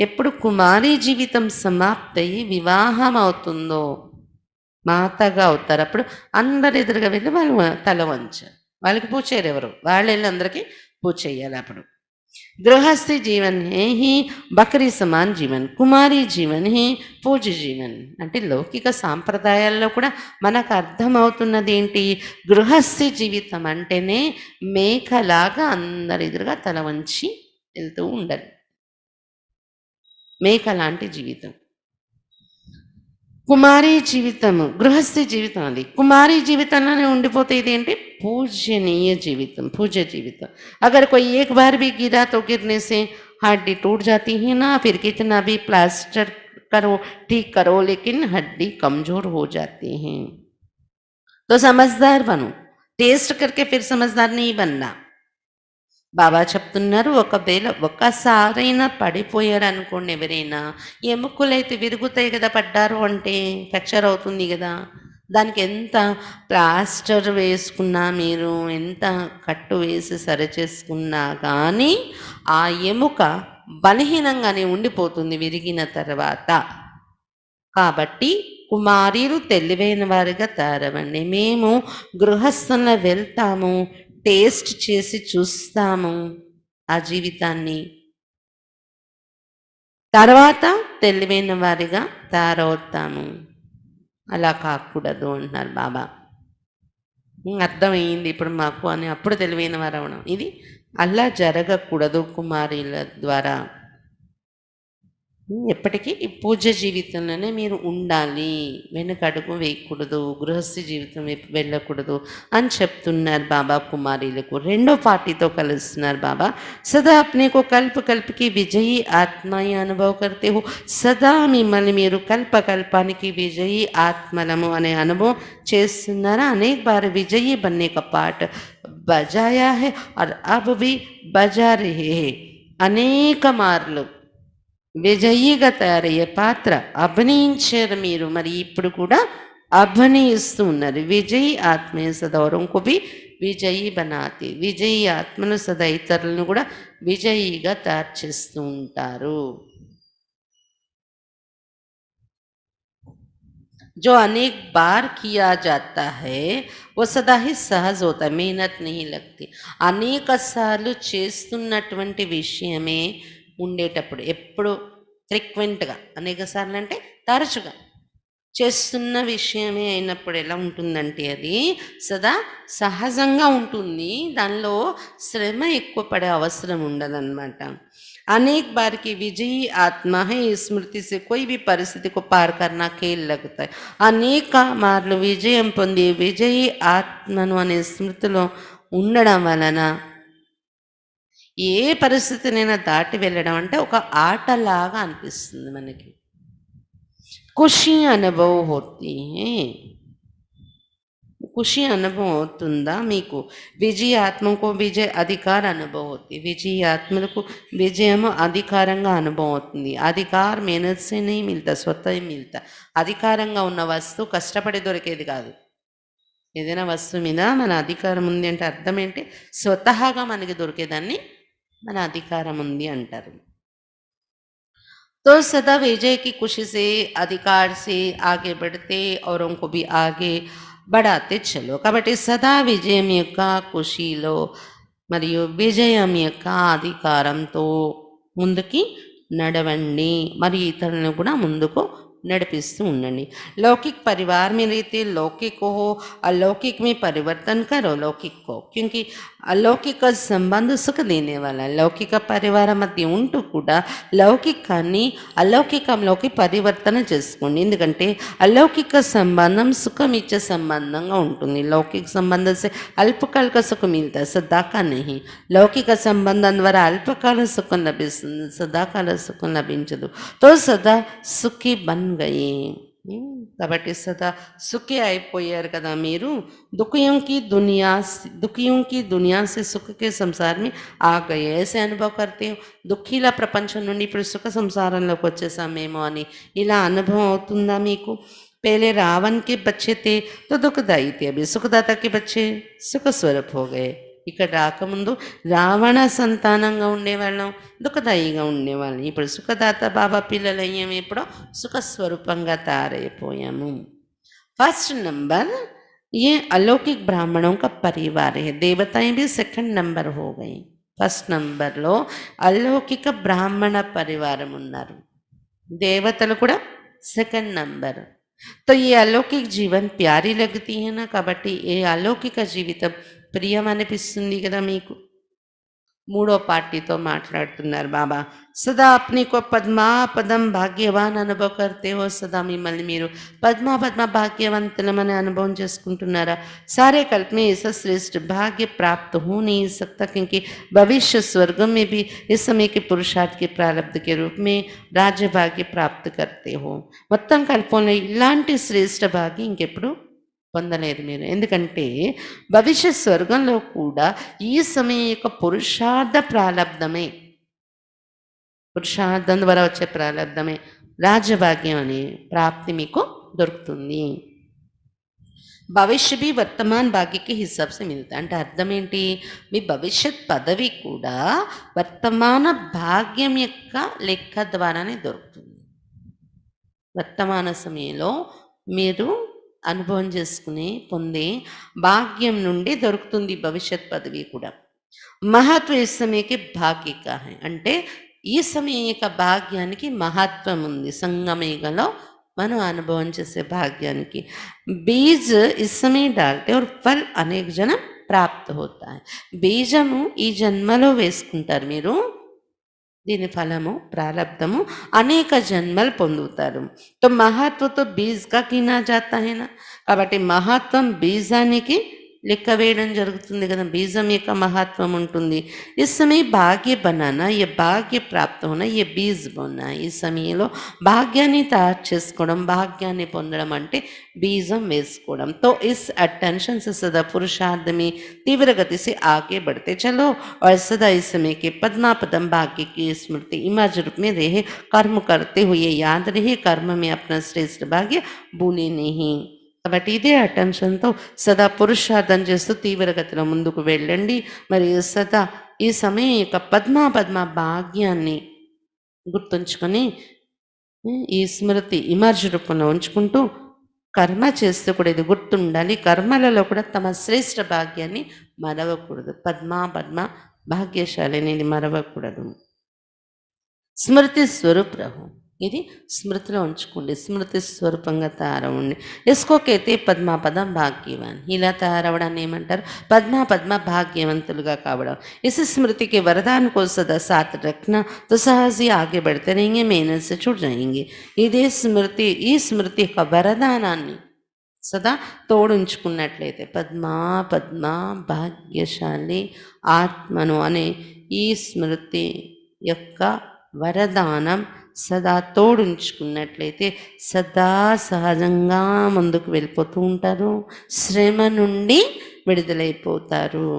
ఎప్పుడు కుమారి జీవితం సమాప్తయి వివాహం అవుతుందో, మాతగా అవుతారు, అప్పుడు అందరు ఎదురుగా వెళ్ళి వాళ్ళు తల వంచారు. వాళ్ళకి పూజ చేయరు ఎవరు, వాళ్ళు వెళ్ళి అందరికీ పూజ చేయాలి. అప్పుడు గృహస్థి జీవన్ హే హీ బకరీ సమాన్ జీవన్, కుమారి జీవన్ హే పూజ జీవన్. అంటే లౌకిక సాంప్రదాయాల్లో కూడా మనకు అర్థమవుతున్నది ఏంటి, గృహస్థి జీవితం అంటేనే మేకలాగా అందరి ఎదురుగా తల వంచి వెళ్తూ ఉండాలి, మేక లాంటి జీవితం. కుమారి జీవితము గృహస్థి జీవితం, అది కుమారి జీవితంలోనే ఉండిపోతే ఇదేంటి पूजनीय जीवितम, पूज्य जीवितम. अगर कोई एक बार भी गिरा तो गिरने से हड्डी टूट जाती है ना, फिर कितना भी प्लास्टर करो ठीक करो लेकिन हड्डी कमजोर हो जाती हैं. तो समझदार बनो, टेस्ट करके फिर समझदार नहीं बनना. బాబా చెప్తున్నారు, ఒకవేళ ఒక్కసారైనా పడిపోయారు అనుకోండి ఎవరైనా, ఎముకలైతే విరుగుతాయి కదా, పడ్డారు అంటే ఫ్రాక్చర్ అవుతుంది కదా, దానికి ఎంత ప్లాస్టర్ వేసుకున్నా, మీరు ఎంత కట్టు వేసి సరి చేసుకున్నా కానీ ఆ ఎముక బలహీనంగానే ఉండిపోతుంది విరిగిన తర్వాత. కాబట్టి కుమారీలు తెలివైన వారిగా తయారవ్వండి. మేము గృహస్థంలో వెళ్తాము, టేస్ట్ చేసి చూస్తాము ఆ జీవితాన్ని, తర్వాత తెలివైన వారిగా తయారవుతాము. అలా కాకూడదు అంటున్నారు బాబా. అర్థమైంది ఇప్పుడు మాకు అని అప్పుడు తెలివైన వారు అవడం, ఇది అలా జరగకూడదు కుమారీల ద్వారా. ఎప్పటికీ ఈ పూజ జీవితంలోనే మీరు ఉండాలి, వెనుకడుగు వేయకూడదు, గృహస్థి జీవితం వెళ్ళకూడదు అని చెప్తున్నారు బాబా కుమారీలకు. రెండో పార్టీతో కలుస్తున్నారు బాబా. సదా అప్నే కో కల్ప కల్పకి విజయీ ఆత్మయ అనుభవ కర్తే హో. సదా మిమ్మల్ని మీరు కల్పానికి విజయీ ఆత్మలము అనే అనుభవం చేస్తున్నారా. అనేక బార్ విజయీ బన్నే కా పాట బజాయా హై और अब भी बजा रहे हैं. అనేక మార్లు విజయీగా తయారయ్యే పాత్ర అభినయించారు మీరు, మరి ఇప్పుడు కూడా అభినయిస్తూ ఉన్నారు. విజయీ ఆత్మే సదౌరంకు బి విజయీ బనాతి. విజయీ ఆత్మను సదా ఇతరులను కూడా విజయీగా తయారు చేస్తూ ఉంటారు. जो अनेक बार किया जाता है वो सदा ही सहज होता है, मेहनत नहीं लगती. అనేక సార్లు చేస్తున్నటువంటి విషయమే ఉండేటప్పుడు, ఎప్పుడు ఫ్రీక్వెంట్గా, అనేక సార్లు అంటే తరచుగా చేస్తున్న విషయమే అయినప్పుడు ఎలా ఉంటుందంటే అది సదా సహజంగా ఉంటుంది, దానిలో శ్రమ ఎక్కువ పడే అవసరం ఉండదన్నమాట. अनेक बार की विजयी आत्मा है, स्मृति से कोई भी परिस्थिति को पार करना खेल लगता है. అనేక మార్లు విజయం పొంది విజయీ ఆత్మను అనే స్మృతిలో ఉండడం వలన ఏ పరిస్థితినైనా దాటి వెళ్ళడం అంటే ఒక ఆటలాగా అనిపిస్తుంది మనకి. ఖుషి అనుభవం होती है, खुशी अनुभव होता మీకు. విజయ ఆత్మకు విజయ అధికార అనుభవం అవుతుంది. విజయ ఆత్మలకు విజయము అధికారంగా అనుభవం అవుతుంది. అధికార మెహనత్ సే नहीं मिलता, स्वतः ही मिलता. అధికారంగా ఉన్న వస్తువు కష్టపడి దొరికేది కాదు. ఏదైనా వస్తువు మీద మన అధికారం ఉంది అంటే అర్థం ఏంటి, స్వతహాగా మనకి దొరికేదాన్ని మన అధికారం ఉంది అంటారు. तो सदा विजय की खुशी से अधिकार से आगे बढ़ते औरों को भी आगे बढ़ाते चलो. కాబట్టి సదా విజయం యొక్క ఖుషీలో మరియు విజయం యొక్క అధికారంతో ముందుకి నడవండి, మరియు ఇతరులను కూడా ముందుకు नड़पिस्तू ఉండండి। लौकिक परिवार में रहते लौकिक को हो, अलौकिक में परिवर्तन करो लौकिक को, क्योंकि अलौकिक का संबंध सुख देने वाला है। లౌకిక పరివార మధ్య ఉంటూ కూడా లౌకికాన్ని అలౌకికంలోకి పరివర్తన చేసుకోండి, ఎందుకంటే अलौकिक संबंधम सुखम इच्छे संबंधंगा ఉంటుంది। लौकिक संबंध से अल्पकाल का सुख मिलता है, सदाकाल नहीं। लौकिक संबंधం ద్వారా అల్పకాల సుఖం లభిస్తుంది, సదాకాల సుఖం లభించదు। तो सदा सुखी बन गए, కాబట్టి సదా సుఖీ అయిపోయారు కదా మీరు। दुखियों की दुनिया से सुख के संसार में आ गए, ऐसे अनुभव करते हो। దుఃఖీల ప్రపంచం నుండి ఇప్పుడు సుఖ సంసారంలోకి వచ్చేసామేమో అని ఇలా అనుభవం అవుతుందా మీకు? पहले रावण के बच्चे थे तो दुखदाई थे, अभी सुखदाता के बच्चे सुख स्वरूप हो गए। ఇక్కడ రాకముందు రావణ సంతానంగా ఉండేవాళ్ళం, దుఃఖదాయిగా ఉండేవాళ్ళం। ఇప్పుడు సుఖదాత బాబా పిల్లలయ్యాము, ఇప్పుడు సుఖస్వరూపంగా తయారైపోయాము। फर्स्ट नंबर ये अलौकिक ब्राह्मणों का परिवार है, देवताएं भी सेकंड नंबर हो गई। फर्स्ट नंबर లో अलौकिक ब्राह्मण परिवाరం ఉన్నారు, దేవతలు కూడా సెకండ్ నంబర్। तो ये अलौकिक जीवन प्यारी लगती है ना, కాబట్టి ఏ అలౌకిక జీవితం ప్రియం అనిపిస్తుంది కదా మీకు। మూడో పార్టీతో మాట్లాడుతున్నారు బాబా। సదా అప్ని కో పద్మా పదం భాగ్యవాన్ అనుభవ करते हो, సదా మిమ్మల్ని మీరు పద్మా పద్మ భాగ్యవంతులమని అనుభవం చేసుకుంటున్నారా? सारे कल्प में ऐसा श्रेष्ठ भाग्य प्राप्त हो नहीं सकता, क्योंकि भविष्य स्वर्ग में भी इस समय के पुरुषार्थ के प्रारब्ध के रूप में राज्य भाग्य प्राप्त करते हो। మొత్తం కల్పంలో ఇలాంటి శ్రేష్ఠ భాగ్యం ఇంకెప్పుడు పొందలేరు మీరు, ఎందుకంటే భవిష్య స్వర్గంలో కూడా ఈ సమయం యొక్క పురుషార్థ ప్రాలబ్ధమే, పురుషార్థం ద్వారా వచ్చే ప్రాలబ్ధమే రాజభాగ్యం అనే ప్రాప్తి మీకు దొరుకుతుంది। భవిష్య भी वर्तमान भाग्य के हिसाब से मिलता है, అంటే అర్థం ఏంటి? మీ భవిష్యత్ పదవి కూడా వర్తమాన భాగ్యం యొక్క లెక్క ద్వారానే దొరుకుతుంది। వర్తమాన సమయంలో మీరు అనుభవం చేసుకుని పొందే భాగ్యం నుండి దొరుకుతుంది భవిష్యత్ పదవి కూడా। మహత్వ ఈ సమయకి భాగ్యక హై, అంటే ఈ సమయం యొక్క భాగ్యానికి మహత్వం ఉంది, సంగమేగలో మనం అనుభవం చేసే భాగ్యానికి। బీజ్ इस समय डालते और फल अनेक जन्म प्राप्त होता है, బీజము ఈ జన్మలో వేసుకుంటారు మీరు, దీని ఫలము ప్రారబ్ధము అనేక జన్మలు పొందుతారు। तो महत्व तो बीज का गिना जाता है ना, కాబట్టి మహత్వం బీజానికి లెక్క వేయడం జరుగుతుంది కదా, బీజం యొక్క మహత్వం ఉంటుంది। इस समय भाग्य बनाना, ये भाग्य प्राप्त होना, ये बीज बोना, ఈ సమయంలో భాగ్యాన్ని తయారు చేసుకోవడం, భాగ్యాన్ని పొందడం అంటే బీజం వేసుకోవడం। तो इस अटेंशन से सदा पुरुषार्थ में तीव्र गति से आगे बढ़ते चलो, और सदा इस समय के पद्मा पदम भाग्य की स्मृति इमर्ज रूप में रहे, कर्म करते हुए याद रहे, कर्म में अपना श्रेष्ठ भाग्य भूले नहीं। కాబట్టి ఇదే అటెన్షన్తో సదా పురుషార్థం చేస్తూ తీవ్రగతిలో ముందుకు వెళ్ళండి। మరి సదా ఈ సమయం యొక్క పద్మ భాగ్యాన్ని గుర్తుంచుకొని ఈ స్మృతి ఇమర్జ్ రూపంలో ఉంచుకుంటూ కర్మ చేస్తూ కూడా ఇది గుర్తుండాలి, కర్మలలో కూడా తమ శ్రేష్ఠ భాగ్యాన్ని మరవకూడదు, పద్మ భాగ్యశాలిని మరవకూడదు। స్మృతి స్వరూప్ రహో, ఇది స్మృతిలో ఉంచుకోండి, స్మృతి స్వరూపంగా తయారవ్వండి। ఇస్కో కేతే పద్మ భాగ్యవాన్, ఇలా తయారవడాన్ని ఏమంటారు? పద్మ భాగ్యవంతులుగా కావడం। इस स्मृति के वरदान को सदा साथ रखना तो सहज ही आगे बढ़ते रहेंगे, मेहनत से छूट जाएंगे। ఇదే స్మృతి, ఈ స్మృతి యొక్క వరదానాన్ని సదా తోడుంచుకున్నట్లయితే పద్మ భాగ్యశాలి ఆత్మను అనే ఈ స్మృతి యొక్క వరదానం సదా తోడుంచుకున్నట్లయితే సదా సహజంగా ముందుకు వెళ్ళిపోతూ ఉంటారు, శ్రమ నుండి విడుదలైపోతారు।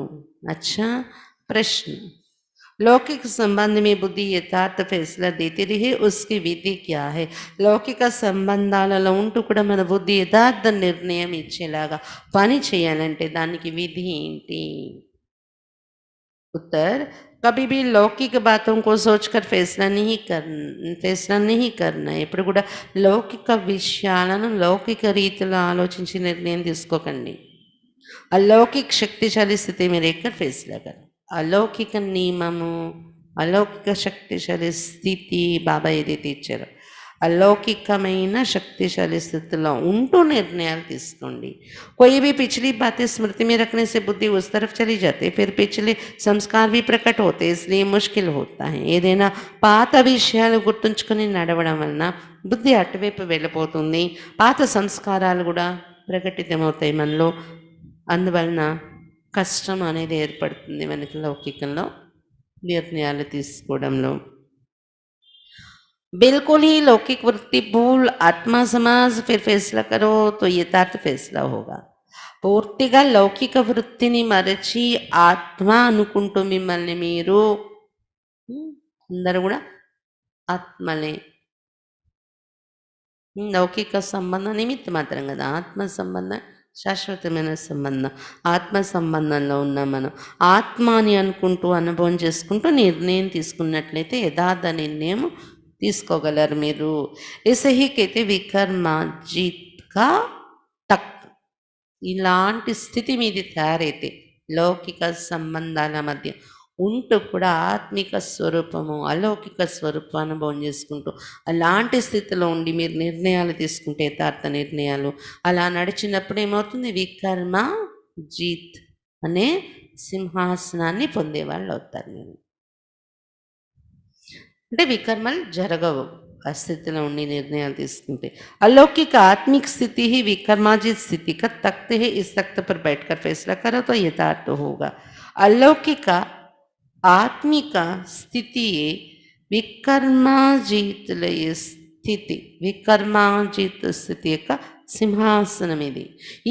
अच्छा प्रश्न, लौकिक संबंध में बुद्धि यथार्थ फैसला देती रहे, उसकी विधि क्या है? లౌకిక సంబంధాలలో ఉంటూ కూడా మన బుద్ధి యథార్థ నిర్ణయం ఇచ్చేలాగా పని చేయాలంటే దానికి విధి ఏంటి? उत्तर, कभी भी लौकिक बातों को सोचकर फैसला नहीं करना है। ఇప్పుడు కూడా లౌకిక విషయాలను లౌకిక రీతిలో ఆలోచించి నిర్ణయం తీసుకోకండి। अलौकिक शक्तिशाली स्थिति में रहकर फैसला करें। అలౌకిక నియమము, అలౌకిక శక్తిశాలి స్థితి బాబా ఏదైతే ఇచ్చారో अलौकिकమైన शक्तिशाली स्थितिలో ఉంటూ నిర్ణయాలు తీసుకోండి. कोई भी पिछली बातें स्मृति में रखने से बुद्धि उस तरफ चली जाती है, फिर पिछले संस्कार भी प्रकट होते, इसलिए मुश्किल होता है. ఏదైనా పాత విషయాలు గుర్తుంచుకొని నడవడం వలన బుద్ధి అటువైపు వెళ్ళిపోతుంది, పాత సంస్కారాలు కూడా ప్రకటితమవుతాయి మనలో. అందువలన కష్టం అనేది ఏర్పడుతుంది మనకి లౌకికంలో నిర్ణయాలు తీసుకోవడంలో. बिल्कुल ही लौकिक वृत्ति भूल आत्मा समाज फिर फैसला करो तो यथार्थ फैसला होगा. పూర్తిగా లౌకిక వృత్తిని మరచి ఆత్మ అనుకుంటూ మిమ్మల్ని మీరు అందరూ కూడా ఆత్మలే. లౌకిక సంబంధం నిమిత్త మాత్రం కదా, ఆత్మ సంబంధం శాశ్వతమైన సంబంధం. ఆత్మ సంబంధంలో ఉన్న మనం ఆత్మ అని అనుకుంటూ అనుభవం చేసుకుంటూ నిర్ణయం తీసుకున్నట్లయితే యథార్థ నిర్ణయం తీసుకోగలరు మీరు. ऐसे ही कहते వికర్మాజిత్ కా తక్. ఇలాంటి స్థితి మీది తయారైతే లౌకిక సంబంధాల మధ్య ఉంటూ కూడా ఆత్మిక స్వరూపము అలౌకిక స్వరూపం అనుభవం చేసుకుంటూ అలాంటి స్థితిలో ఉండి మీరు నిర్ణయాలు తీసుకుంటే యథార్థ నిర్ణయాలు అలా నడిచినప్పుడు ఏమవుతుంది, వికర్మ జీత్ అనే సింహాసనాన్ని పొందేవాళ్ళు అవుతారు మీరు. అంటే వికర్మలు జరగవు ఆ స్థితిలో ఉండి నిర్ణయాలు తీసుకుంటే. अलौकिक आत्मिक स्थिति ही विकर्माजित स्थिति का तख्त है, इस तख्त पर बैठकर फैसला करो तो यथार्थ होगा. अलौकिक ఆత్మిక స్థితి వికర్మాజితులయ స్థితి, వికర్మాజిత స్థితి యొక్క సింహాసనం ఇది.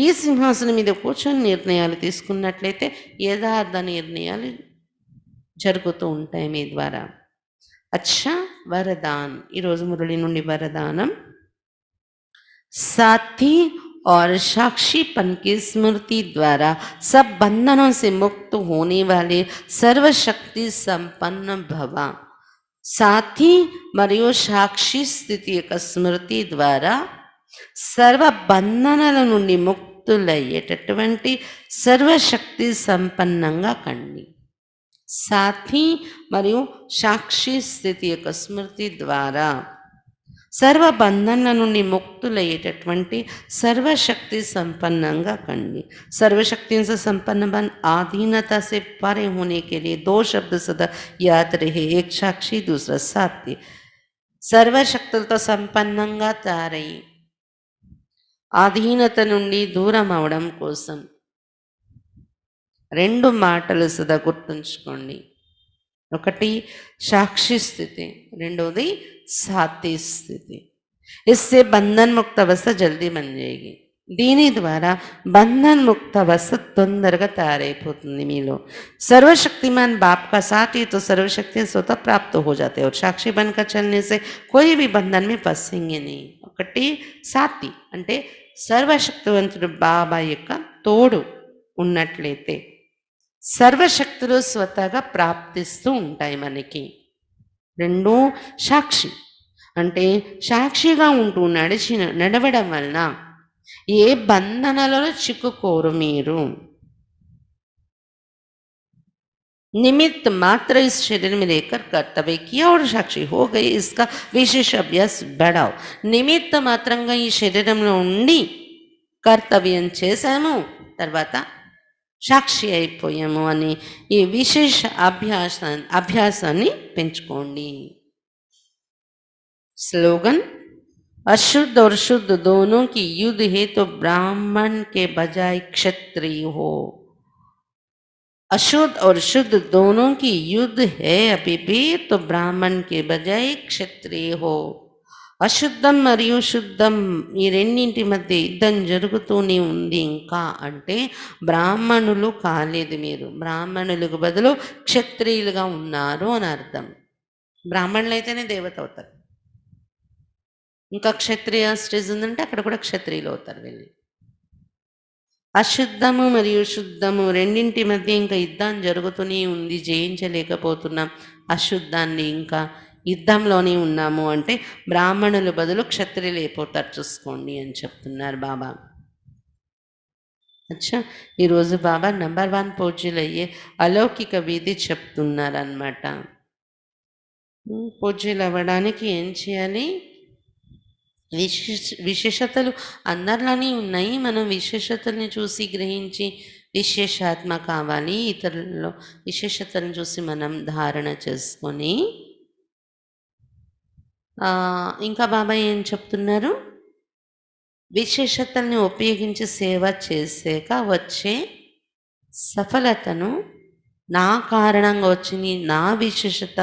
ఈ సింహాసనం మీద కూర్చొని నిర్ణయాలు తీసుకున్నట్లయితే యథార్థ నిర్ణయాలు జరుగుతూ ఉంటాయి మీ ద్వారా. अच्छा वरदान, ఈరోజు మురళి నుండి వరదానం. साथी और साक्षीपन की स्मृति द्वारा सब बंधनों से मुक्त होने वाले सर्वशक्ति संपन्न भव. साथी మరియు సాక్షి స్థితి యొక్క స్మృతి ద్వారా సర్వ బంధనాల నుండి ముక్తులయ్యేటటువంటి సర్వశక్తి సంపన్నంగా కండి. సాథి మరియు సాక్షి స్థితి యొక్క స్మృతి ద్వారా సర్వ బంధనల నుండి ముక్తులయ్యేటటువంటి సర్వశక్తి సంపన్నంగా కండి. सर्वशक्ति से संपन्न बन आधीनता से परे होने के लिए दो शब्द सदा याद रहे, एक साक्षी दूसरा साथी. సర్వశక్తులతో సంపన్నంగా తయారయ్యి ఆధీనత నుండి దూరం అవడం కోసం రెండు మాటలు సదా గుర్తుంచుకోండి. ఒకటి సాక్షి స్థితి, రెండవది సాతి స్థితి. इससे बंधन मुक्त अवस्था जल्दी बन जाएगी. దీని ద్వారా బంధన్ ముక్త అవస్థ తొందరగా తయారైపోతుంది మీలో. सर्वशक्तिमान बाप का साथ ही तो सर्वशक्ति स्वतः प्राप्त हो जाते हैं और साक्षी बनकर चलने से कोई भी बंधन में फंसेंगे नहीं. ఒకటి సాతి అంటే సర్వశక్తివంతుడు బాబా యొక్క తోడు ఉన్నట్లయితే సర్వశక్తులు స్వతహాగా ప్రాప్తిస్తూ ఉంటాయి మనకి. రెండు సాక్షి అంటే సాక్షిగా ఉంటూ నడవడం వలన ఏ బంధనలలో చిక్కుకోరు మీరు. निमित्त मात्र इस शरीर में लेकर कर्तव्य किया और साक्षी हो गए, इसका विशेष अभ्यास बढ़ाओ. నిమిత్త మాత్రంగా ఈ శరీరంలో ఉండి కర్తవ్యం చేశాము, తర్వాత సాక్షి అయిపోయాము అని ఈ విశేష అభ్యాసాన్ని పెంచుకోండి. स्लोगन, अशुद्ध और शुद्ध दोनों की युद्ध है तो ब्राह्मण के बजाय क्षत्रिय हो. अशुद्ध और शुद्ध दोनों की युद्ध है अभी भी तो ब्राह्मण के बजाय क्षत्रिय हो. అశుద్ధం మరియు శుద్ధం ఈ రెండింటి మధ్య యుద్ధం జరుగుతూనే ఉంది ఇంకా అంటే బ్రాహ్మణులు కాలేదు మీరు, బ్రాహ్మణులకు బదులు క్షత్రియులుగా ఉన్నారు అని అర్థం. బ్రాహ్మణులు అయితేనే దేవత అవుతారు, ఇంకా క్షత్రియ స్టేజ్ ఉందంటే అక్కడ కూడా క్షత్రియులు అవుతారు వెళ్ళి. అశుద్ధము మరియు శుద్ధము రెండింటి మధ్య ఇంకా యుద్ధం జరుగుతూనే ఉంది, జయించలేకపోతున్నాం. అశుద్ధాన్ని ఇంకా యుద్ధంలోనే ఉన్నాము అంటే బ్రాహ్మణుల బదులు క్షత్రియులు అయిపోతారు చూసుకోండి అని చెప్తున్నారు బాబా. అచ్చా, ఈరోజు బాబా నంబర్ 1 పూజ్యులు అయ్యే అలౌకిక విధి చెప్తున్నారనమాట. పూజ్యులు అవ్వడానికి ఏం చేయాలి? విశేషతలు అందరిలోనే ఉన్నాయి. మనం విశేషతల్ని చూసి గ్రహించి విశేషాత్మ కావాలి. ఇతరులలో విశేషతలను చూసి మనం ధారణ చేసుకొని ఇంకా బాబా ఏం చెప్తున్నారు? విశేషతల్ని ఉపయోగించి సేవ చేసాక వచ్చే సఫలతను నా కారణంగా వచ్చింది, నా విశేషత,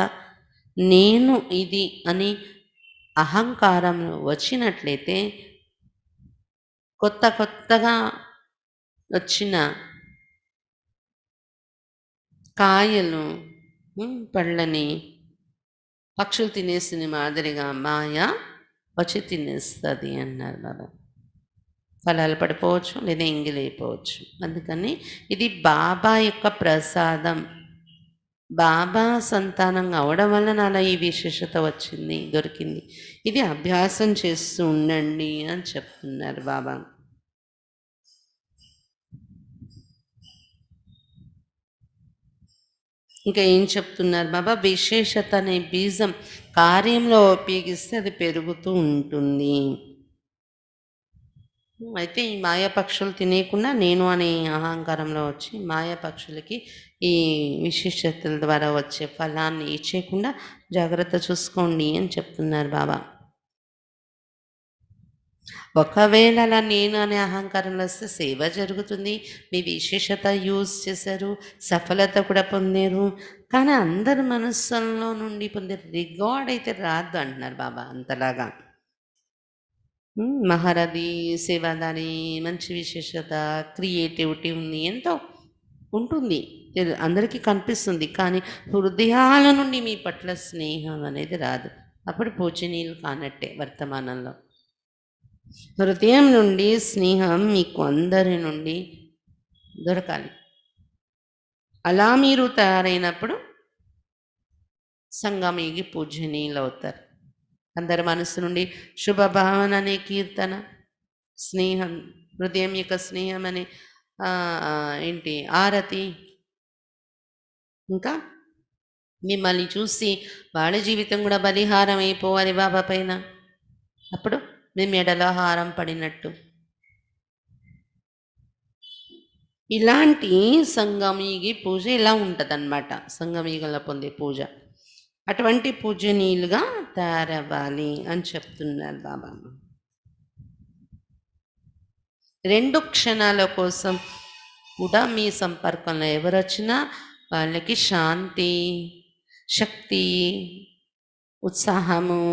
నేను ఇది అని అహంకారం వచ్చినట్లయితే కొత్తగా వచ్చిన కాయలు పళ్ళని పక్షులు తినేసిన మాదిరిగా మాయ వచ్చి తినేస్తుంది అన్నారు బాబా. ఫలాలు పడిపోవచ్చు లేదా ఎంగిలైపోవచ్చు. అందుకని ఇది బాబా యొక్క ప్రసాదం. బాబా సంతానం అవడం వల్ల నాలో ఈ విశేషత వచ్చింది, దొరికింది. ఇది అభ్యాసం చేస్తూ ఉండండి అని చెప్తున్నారు బాబా. ఇంకా ఏం చెప్తున్నారు బాబా? విశేషత అనే బీజం కార్యంలో ఉపయోగిస్తే అది పెరుగుతూ ఉంటుంది. అయితే ఈ మాయాపక్షులు తినేయకుండా నేను అనే అహంకారంలో వచ్చి మాయాపక్షులకి ఈ విశేషతల ద్వారా వచ్చే ఫలాన్ని ఇచ్చేయకుండా జాగ్రత్త చూసుకోండి అని చెప్తున్నారు బాబా. ఒకవేళ అలా నేను అనే అహంకారంలో వస్తే సేవ జరుగుతుంది, మీ విశేషత యూజ్ చేశారు, సఫలత కూడా పొందారు. కానీ అందరి మనస్సుల్లో నుండి పొందే రిగార్డ్ అయితే రాదు అంటున్నారు బాబా. అంతలాగా మహారథి, సేవాదారి, మంచి విశేషత, క్రియేటివిటీ ఉంది, ఎంతో ఉంటుంది, అందరికీ కనిపిస్తుంది. కానీ హృదయాల నుండి మీ పట్ల స్నేహం అనేది రాదు. అప్పుడు పూజనీయులు కానట్టే వర్తమానంలో. హృదయం నుండి స్నేహం మీకు అందరి నుండి దొరకాలి. అలా మీరు తయారైనప్పుడు సంగమేగి పూజనీయులు అవుతారు. అందరి మనసు నుండి శుభభావన అనే కీర్తన, స్నేహం, హృదయం యొక్క స్నేహం అనే ఏంటి ఆరతి, ఇంకా మిమ్మల్ని చూసి వాళ్ళ జీవితం కూడా బలిహారం అయిపోవాలి బాబా పైన. అప్పుడు మీ మెడలో హారం పడినట్టు. ఇలాంటి సంగమీగి పూజ ఇలా ఉంటుందన్నమాట. సంగమీగల పొందే పూజ అటువంటి పూజనీయులుగా తయారవ్వాలి అని చెప్తున్నారు బాబా. 2 క్షణాల కోసం కూడా మీ సంపర్కంలో ఎవరు వచ్చినా వాళ్ళకి శాంతి, శక్తి, ఉత్సాహము,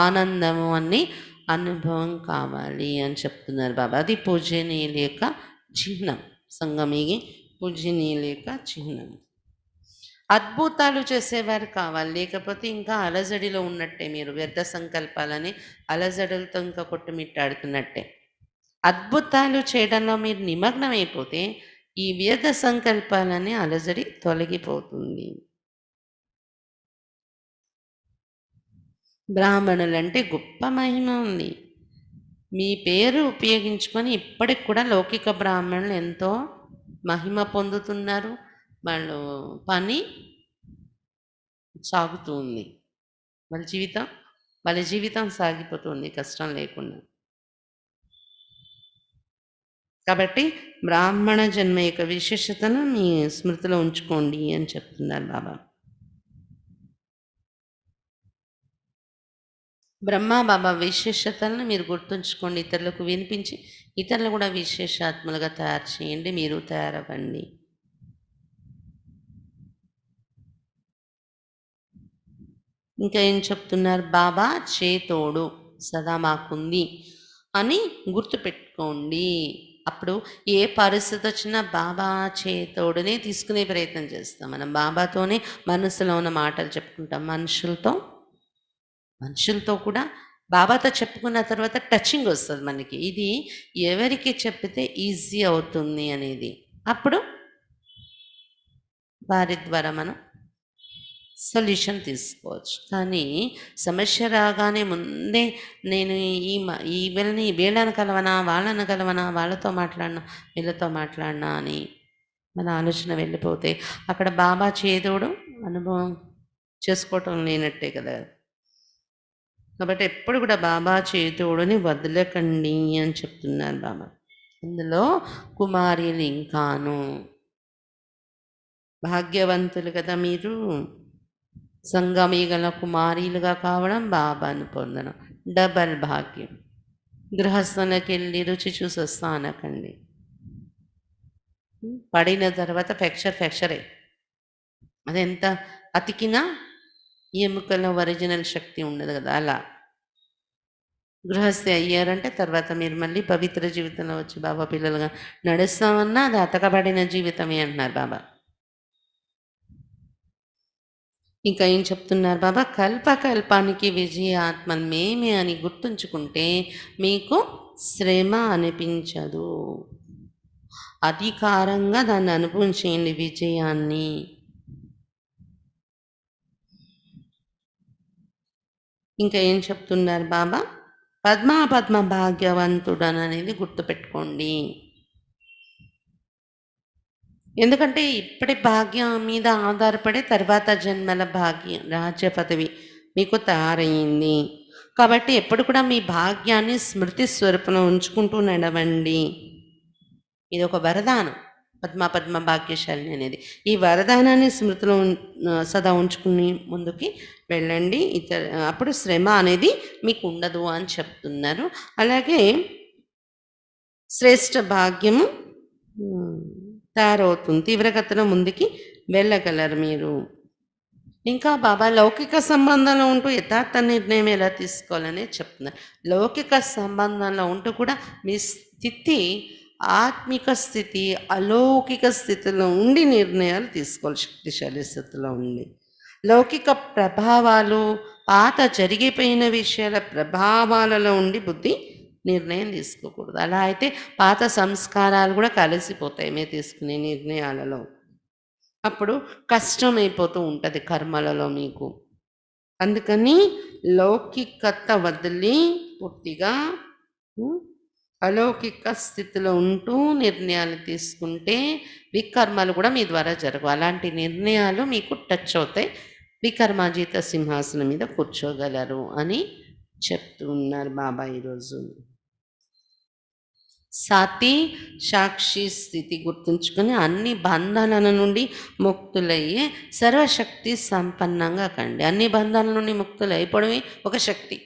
ఆనందము అన్ని అనుభవం కావాలి అని చెప్తున్నారు బాబా. అది పూజనీయుల యొక్క చిహ్నం. సంగమీగి పూజనీయుల యొక్క చిహ్నం. అద్భుతాలు చేసేవారు కావాలి, లేకపోతే ఇంకా అలజడిలో ఉన్నట్టే. మీరు వ్యర్థ సంకల్పాలని అలజడులతో ఇంకా కొట్టుమిట్టాడుతున్నట్టే. అద్భుతాలు చేయడంలో మీరు నిమగ్నం అయిపోతే ఈ వ్యర్థ సంకల్పాలని అలజడి తొలగిపోతుంది. బ్రాహ్మణులంటే గొప్ప మహిమ ఉంది. మీ పేరు ఉపయోగించుకొని ఇప్పటికి కూడా లౌకిక బ్రాహ్మణులు ఎంతో మహిమ పొందుతున్నారు. వాళ్ళు పని సాగుతూ ఉంది, వాళ్ళ జీవితం సాగిపోతుంది కష్టం లేకుండా. కాబట్టి బ్రాహ్మణ జన్మ యొక్క విశేషతను మీ స్మృతిలో ఉంచుకోండి అని చెప్తున్నారు బాబా. బ్రహ్మ బాబా విశేషతలను మీరు గుర్తుంచుకోండి, ఇతరులకు వినిపించి ఇతరులు కూడా విశేషాత్మలుగా తయారు చేయండి, మీరు తయారవ్వండి. ఇంకా ఏం చెప్తున్నారు బాబా? చేతోడు సదా మాకుంది అని గుర్తుపెట్టుకోండి. అప్పుడు ఏ పరిస్థితి వచ్చినా బాబా చేతోడునే తీసుకునే ప్రయత్నం చేస్తాం. మనం బాబాతోనే మనసులో ఉన్న మాటలు చెప్పుకుంటాం. మనుషులతో కూడా బాబాతో చెప్పుకున్న తర్వాత టచింగ్ వస్తుంది మనకి. ఇది ఎవరికి చెప్పితే ఈజీ అవుతుంది అనేది. అప్పుడు వారి ద్వారా మనం సొల్యూషన్ తీసుకోవచ్చు. కానీ సమస్య రాగానే ముందే నేను వీళ్ళని కలవనా, వాళ్ళని కలవనా, వాళ్ళతో మాట్లాడినా, వీళ్ళతో మాట్లాడినా అని మన ఆలోచన వెళ్ళిపోతే అక్కడ బాబా చేదోడు అనుభవం చేసుకోవటం లేనట్టే కదా. కాబట్టి ఎప్పుడు కూడా బాబా చేదోడుని వదలకండి అని చెప్తున్నారు బాబా. అందులో కుమారీలు ఇంకాను భాగ్యవంతులు కదా మీరు. సంగమీగల కుమారీలుగా కావడం, బాబాను పొందడం డబల్ భాగ్యం. గృహస్థులకి వెళ్ళి రుచి చూసి వస్తా అనకండి. పడిన తర్వాత ఫ్రాక్చరే. అదెంత అతికినా ఎముకలో ఒరిజినల్ శక్తి ఉండదు కదా. అలా గృహస్థి అయ్యారంటే తర్వాత మీరు మళ్ళీ పవిత్ర జీవితంలో వచ్చి బాబా పిల్లలుగా నడుస్తామన్నా అది అతకబడిన జీవితమే అంటున్నారు బాబా. ఇంకా ఏం చెప్తున్నారు బాబా, కల్పకల్పానికి విజయాత్మలు మేమే అని గుర్తుంచుకుంటే మీకు శ్రమ అనిపించదు. అధికారంగా దాన్ని అనుభవించేయండి విజయాన్ని. ఇంకా ఏం చెప్తున్నారు బాబా, పద్మ భాగ్యవంతుడని అనేది గుర్తుపెట్టుకోండి. ఎందుకంటే ఇప్పటి భాగ్యం మీద ఆధారపడే తర్వాత జన్మల భాగ్యం రాజ్య పదవి మీకు తయారయ్యింది. కాబట్టి ఎప్పుడు కూడా మీ భాగ్యాన్ని స్మృతి స్వరూపంలో ఉంచుకుంటూ నడవండి. ఇది ఒక వరదానం, పద్మ భాగ్యశాలిని అనేది. ఈ వరదానాన్ని స్మృతిలో సదా ఉంచుకుని ముందుకి వెళ్ళండి. అప్పుడు శ్రమ అనేది మీకు ఉండదు అని చెప్తున్నారు. అలాగే శ్రేష్ఠ భాగ్యము తయారవుతుంది, తీవ్రగతిలో ముందుకి వెళ్ళగలరు మీరు. ఇంకా బాబా లౌకిక సంబంధంలో ఉంటూ యథార్థ నిర్ణయం ఎలా తీసుకోవాలని చెప్తున్నారు. లౌకిక సంబంధంలో ఉంటూ కూడా మీ స్థితి ఆత్మిక స్థితి అలౌకిక స్థితిలో ఉండి నిర్ణయాలు తీసుకోవాలి. శక్తిశాలి స్థితిలో ఉండి లౌకిక ప్రభావాలు, పాత జరిగిపోయిన విషయాల ప్రభావాలలో ఉండి బుద్ధి నిర్ణయం తీసుకోకూడదు. అలా అయితే పాత సంస్కారాలు కూడా కలిసిపోతాయి మీరు తీసుకునే నిర్ణయాలలో. అప్పుడు కష్టమైపోతూ ఉంటుంది కర్మలలో మీకు. అందుకని లౌకికత వదిలి పూర్తిగా అలౌకిక స్థితిలో ఉంటూ నిర్ణయాలు తీసుకుంటే వికర్మలు కూడా మీ ద్వారా జరగవు. అలాంటి నిర్ణయాలు మీకు టచ్ అవుతాయి, వికర్మాజీత సింహాసనం మీద కూర్చోగలరు అని చెప్తూ ఉన్నారు బాబా ఈరోజు. సాతి సాక్షి స్థితి గుర్తుంచుకొని అన్ని బంధాల నుండి ముక్తులయ్యే సర్వశక్తి సంపన్నంగా కండి. అన్ని బంధాల నుండి ముక్తులు అయిపోవడమే ఒక శక్తి,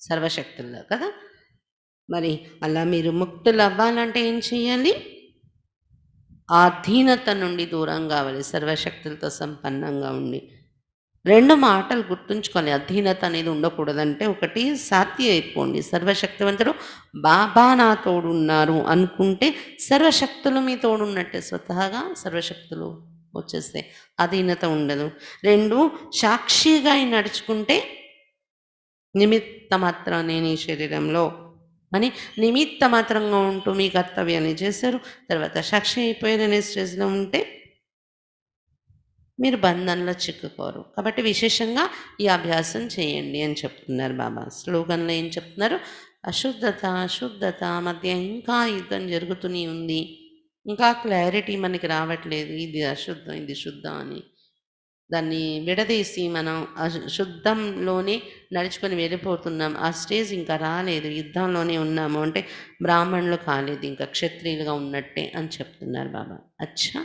సర్వశక్తుల్లో కదా. మరి అలా మీరు ముక్తులు అవ్వాలంటే ఏం చేయాలి? ఆధీనత నుండి దూరం కావాలి, సర్వశక్తులతో సంపన్నంగా ఉండి. రెండు మాటలు గుర్తుంచుకోవాలి. అధీనత అనేది ఉండకూడదంటే, ఒకటి సాత్వి అయిపోండి, సర్వశక్తివంతుడు బాబా నా తోడున్నారు అనుకుంటే సర్వశక్తులు మీ తోడున్నట్టే, స్వతహాగా సర్వశక్తులు వచ్చేస్తే అధీనత ఉండదు. రెండు, సాక్షిగా నడుచుకుంటే నిమిత్త మాత్రం నేను ఈ శరీరంలో అని నిమిత్త మాత్రంగా ఉంటూ మీ కర్తవ్యాన్ని చేశారు. తర్వాత సాక్షి అయిపోయారనే స్టేజ్లో ఉంటే మీరు బంధంలో చిక్కుకోరు. కాబట్టి విశేషంగా ఈ అభ్యాసం చేయండి అని చెప్తున్నారు బాబా. స్లోగన్లో ఏం చెప్తున్నారు? అశుద్ధత మధ్య ఇంకా యుద్ధం జరుగుతూనే ఉంది, ఇంకా క్లారిటీ మనకి రావట్లేదు. ఇది అశుద్ధం, ఇది శుద్ధం అని దాన్ని విడదీసి మనం శుద్ధంలోనే నడుచుకొని వెళ్ళిపోతున్నాం. ఆ స్టేజ్ ఇంకా రాలేదు, యుద్ధంలోనే ఉన్నాము అంటే బ్రాహ్మణులు కాలేదు, ఇంకా క్షత్రియులుగా ఉన్నట్టే అని చెప్తున్నారు బాబా. అచ్చా,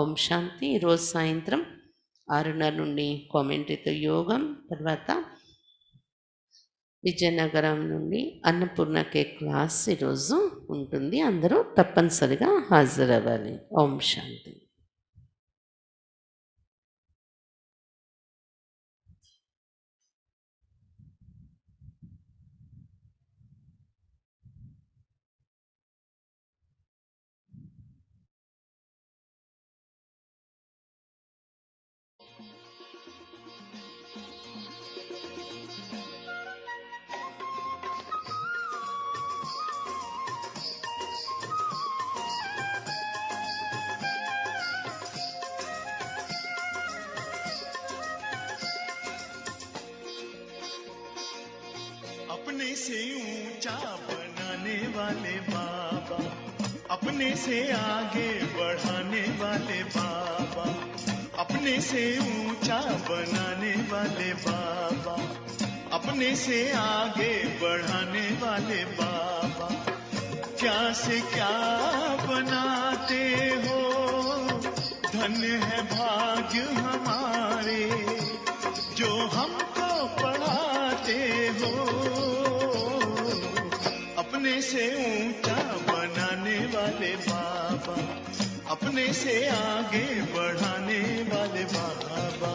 ఓం శాంతి. ఈరోజు సాయంత్రం 6:30 నుండి కామెంటరీతో యోగం, తర్వాత విజయనగరం నుండి అన్నపూర్ణకే క్లాస్ ఈరోజు ఉంటుంది. అందరూ తప్పనిసరిగా హాజరవ్వాలి. ఓం శాంతి. से ऊंचा बनाने वाले बाबा, अपने से आगे बढ़ाने वाले बाबा, अपने से ऊंचा बनाने वाले बाबा, अपने से आगे बढ़ाने वाले बाबा। क्या से क्या बनाते हो, धन्य है भाग्य हमारे जो हमको पढ़ाते हो। अपने से ऊंचा बनाने वाले बाबा, अपने से आगे बढ़ाने वाले बाबा।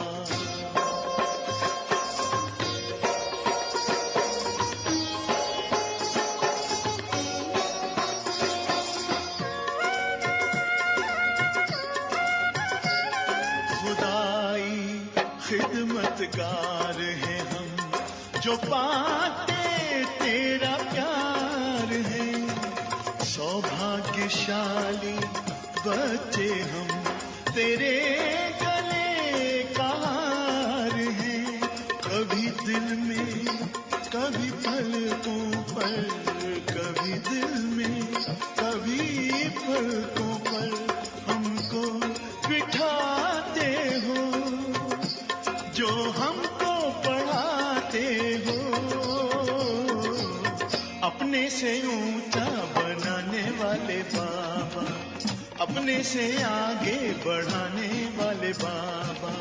खुदाई खिदमतगार हैं हम, जो पाते तेरा प्यार है। सौभाग्यशाली बच्चे हम, तेरे गले का हार हैं। कभी दिल में, कभी पलकों पर, कभी दिल में, कभी पलकों पर हमको बिठाते हो, जो हमको पढ़ाते हो। अपने से ऊंचा बनाने वाले बाबा, अपने से आगे बढ़ाने वाले बाबा।